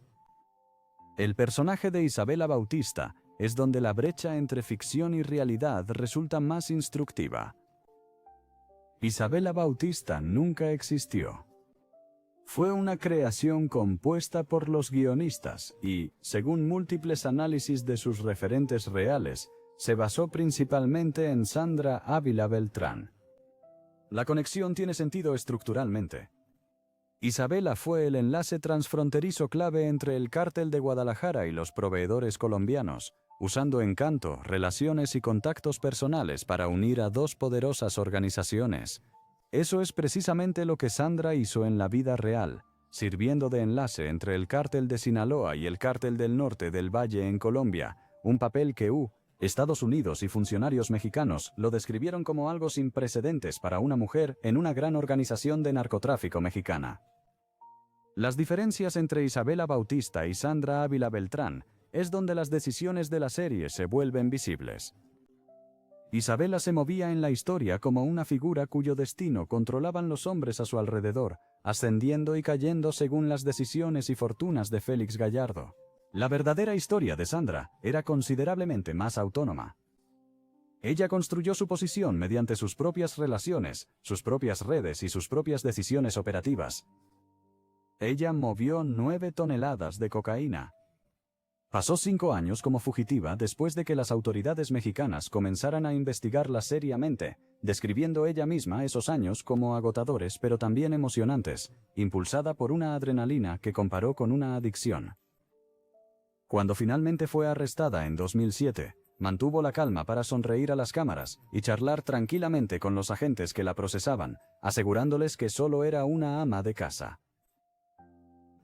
El personaje de Isabela Bautista es donde la brecha entre ficción y realidad resulta más instructiva. Isabela Bautista nunca existió. Fue una creación compuesta por los guionistas y, según múltiples análisis de sus referentes reales, se basó principalmente en Sandra Ávila Beltrán. La conexión tiene sentido estructuralmente. Isabela fue el enlace transfronterizo clave entre el Cártel de Guadalajara y los proveedores colombianos, usando encanto, relaciones y contactos personales para unir a dos poderosas organizaciones. Eso es precisamente lo que Sandra hizo en la vida real, sirviendo de enlace entre el Cártel de Sinaloa y el Cártel del Norte del Valle en Colombia, un papel que Estados Unidos y funcionarios mexicanos lo describieron como algo sin precedentes para una mujer en una gran organización de narcotráfico mexicana. Las diferencias entre Isabela Bautista y Sandra Ávila Beltrán es donde las decisiones de la serie se vuelven visibles. Isabela se movía en la historia como una figura cuyo destino controlaban los hombres a su alrededor, ascendiendo y cayendo según las decisiones y fortunas de Félix Gallardo. La verdadera historia de Sandra era considerablemente más autónoma. Ella construyó su posición mediante sus propias relaciones, sus propias redes y sus propias decisiones operativas. Ella movió 9 toneladas de cocaína. Pasó 5 años como fugitiva después de que las autoridades mexicanas comenzaran a investigarla seriamente, describiendo ella misma esos años como agotadores pero también emocionantes, impulsada por una adrenalina que comparó con una adicción. Cuando finalmente fue arrestada en 2007, mantuvo la calma para sonreír a las cámaras y charlar tranquilamente con los agentes que la procesaban, asegurándoles que solo era una ama de casa.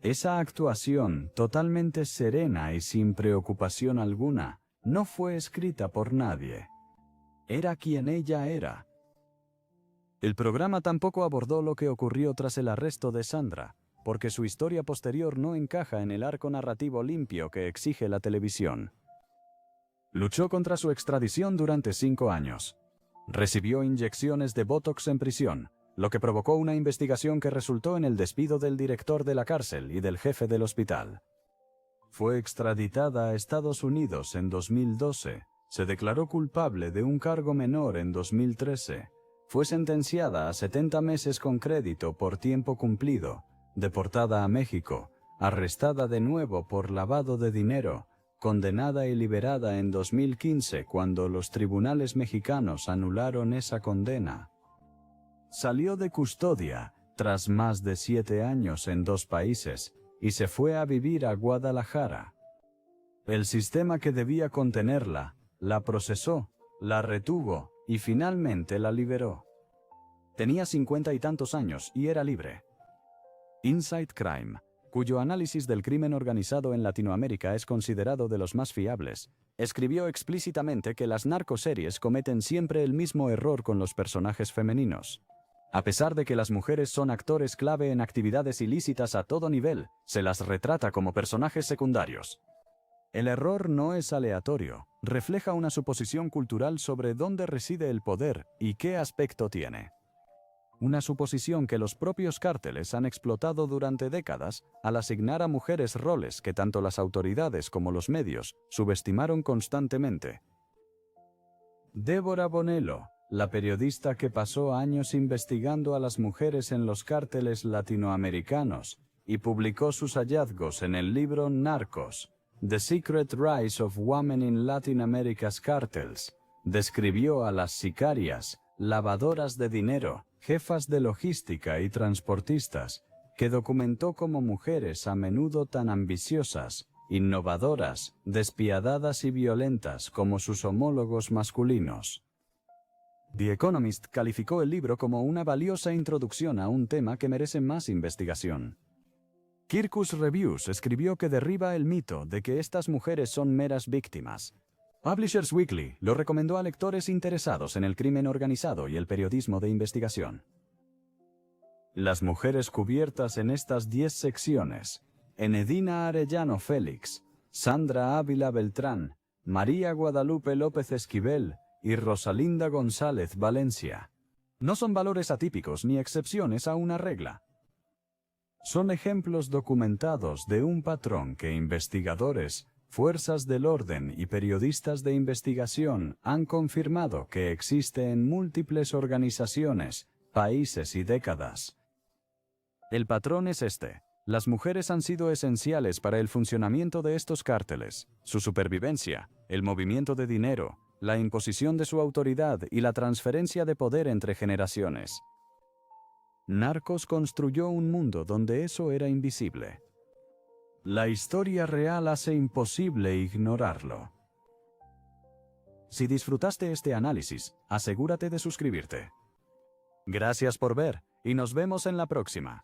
Esa actuación, totalmente serena y sin preocupación alguna, no fue escrita por nadie. Era quien ella era. El programa tampoco abordó lo que ocurrió tras el arresto de Sandra, porque su historia posterior no encaja en el arco narrativo limpio que exige la televisión. Luchó contra su extradición durante 5 años. Recibió inyecciones de Botox en prisión, lo que provocó una investigación que resultó en el despido del director de la cárcel y del jefe del hospital. Fue extraditada a Estados Unidos en 2012, se declaró culpable de un cargo menor en 2013, fue sentenciada a 70 meses con crédito por tiempo cumplido, deportada a México, arrestada de nuevo por lavado de dinero, condenada y liberada en 2015 cuando los tribunales mexicanos anularon esa condena. Salió de custodia, tras más de 7 años en 2 países, y se fue a vivir a Guadalajara. El sistema que debía contenerla, la procesó, la retuvo, y finalmente la liberó. Tenía 50 y tantos años y era libre. Inside Crime, cuyo análisis del crimen organizado en Latinoamérica es considerado de los más fiables, escribió explícitamente que las narcoseries cometen siempre el mismo error con los personajes femeninos. A pesar de que las mujeres son actores clave en actividades ilícitas a todo nivel, se las retrata como personajes secundarios. El error no es aleatorio, refleja una suposición cultural sobre dónde reside el poder y qué aspecto tiene. Una suposición que los propios cárteles han explotado durante décadas al asignar a mujeres roles que tanto las autoridades como los medios subestimaron constantemente. Débora Bonello, la periodista que pasó años investigando a las mujeres en los cárteles latinoamericanos y publicó sus hallazgos en el libro Narcos, The Secret Rise of Women in Latin America's Cartels, describió a las sicarias, lavadoras de dinero, jefas de logística y transportistas, que documentó como mujeres a menudo tan ambiciosas, innovadoras, despiadadas y violentas como sus homólogos masculinos. The Economist calificó el libro como una valiosa introducción a un tema que merece más investigación. Kirkus Reviews escribió que derriba el mito de que estas mujeres son meras víctimas. Publishers Weekly lo recomendó a lectores interesados en el crimen organizado y el periodismo de investigación. Las mujeres cubiertas en estas 10 secciones: Enedina Arellano Félix, Sandra Ávila Beltrán, María Guadalupe López Esquivel y Rosalinda González Valencia, no son valores atípicos ni excepciones a una regla. Son ejemplos documentados de un patrón que investigadores, fuerzas del orden y periodistas de investigación han confirmado que existe en múltiples organizaciones, países y décadas. El patrón es este. Las mujeres han sido esenciales para el funcionamiento de estos cárteles, su supervivencia, el movimiento de dinero, la imposición de su autoridad y la transferencia de poder entre generaciones. Narcos construyó un mundo donde eso era invisible. La historia real hace imposible ignorarlo. Si disfrutaste este análisis, asegúrate de suscribirte. Gracias por ver, y nos vemos en la próxima.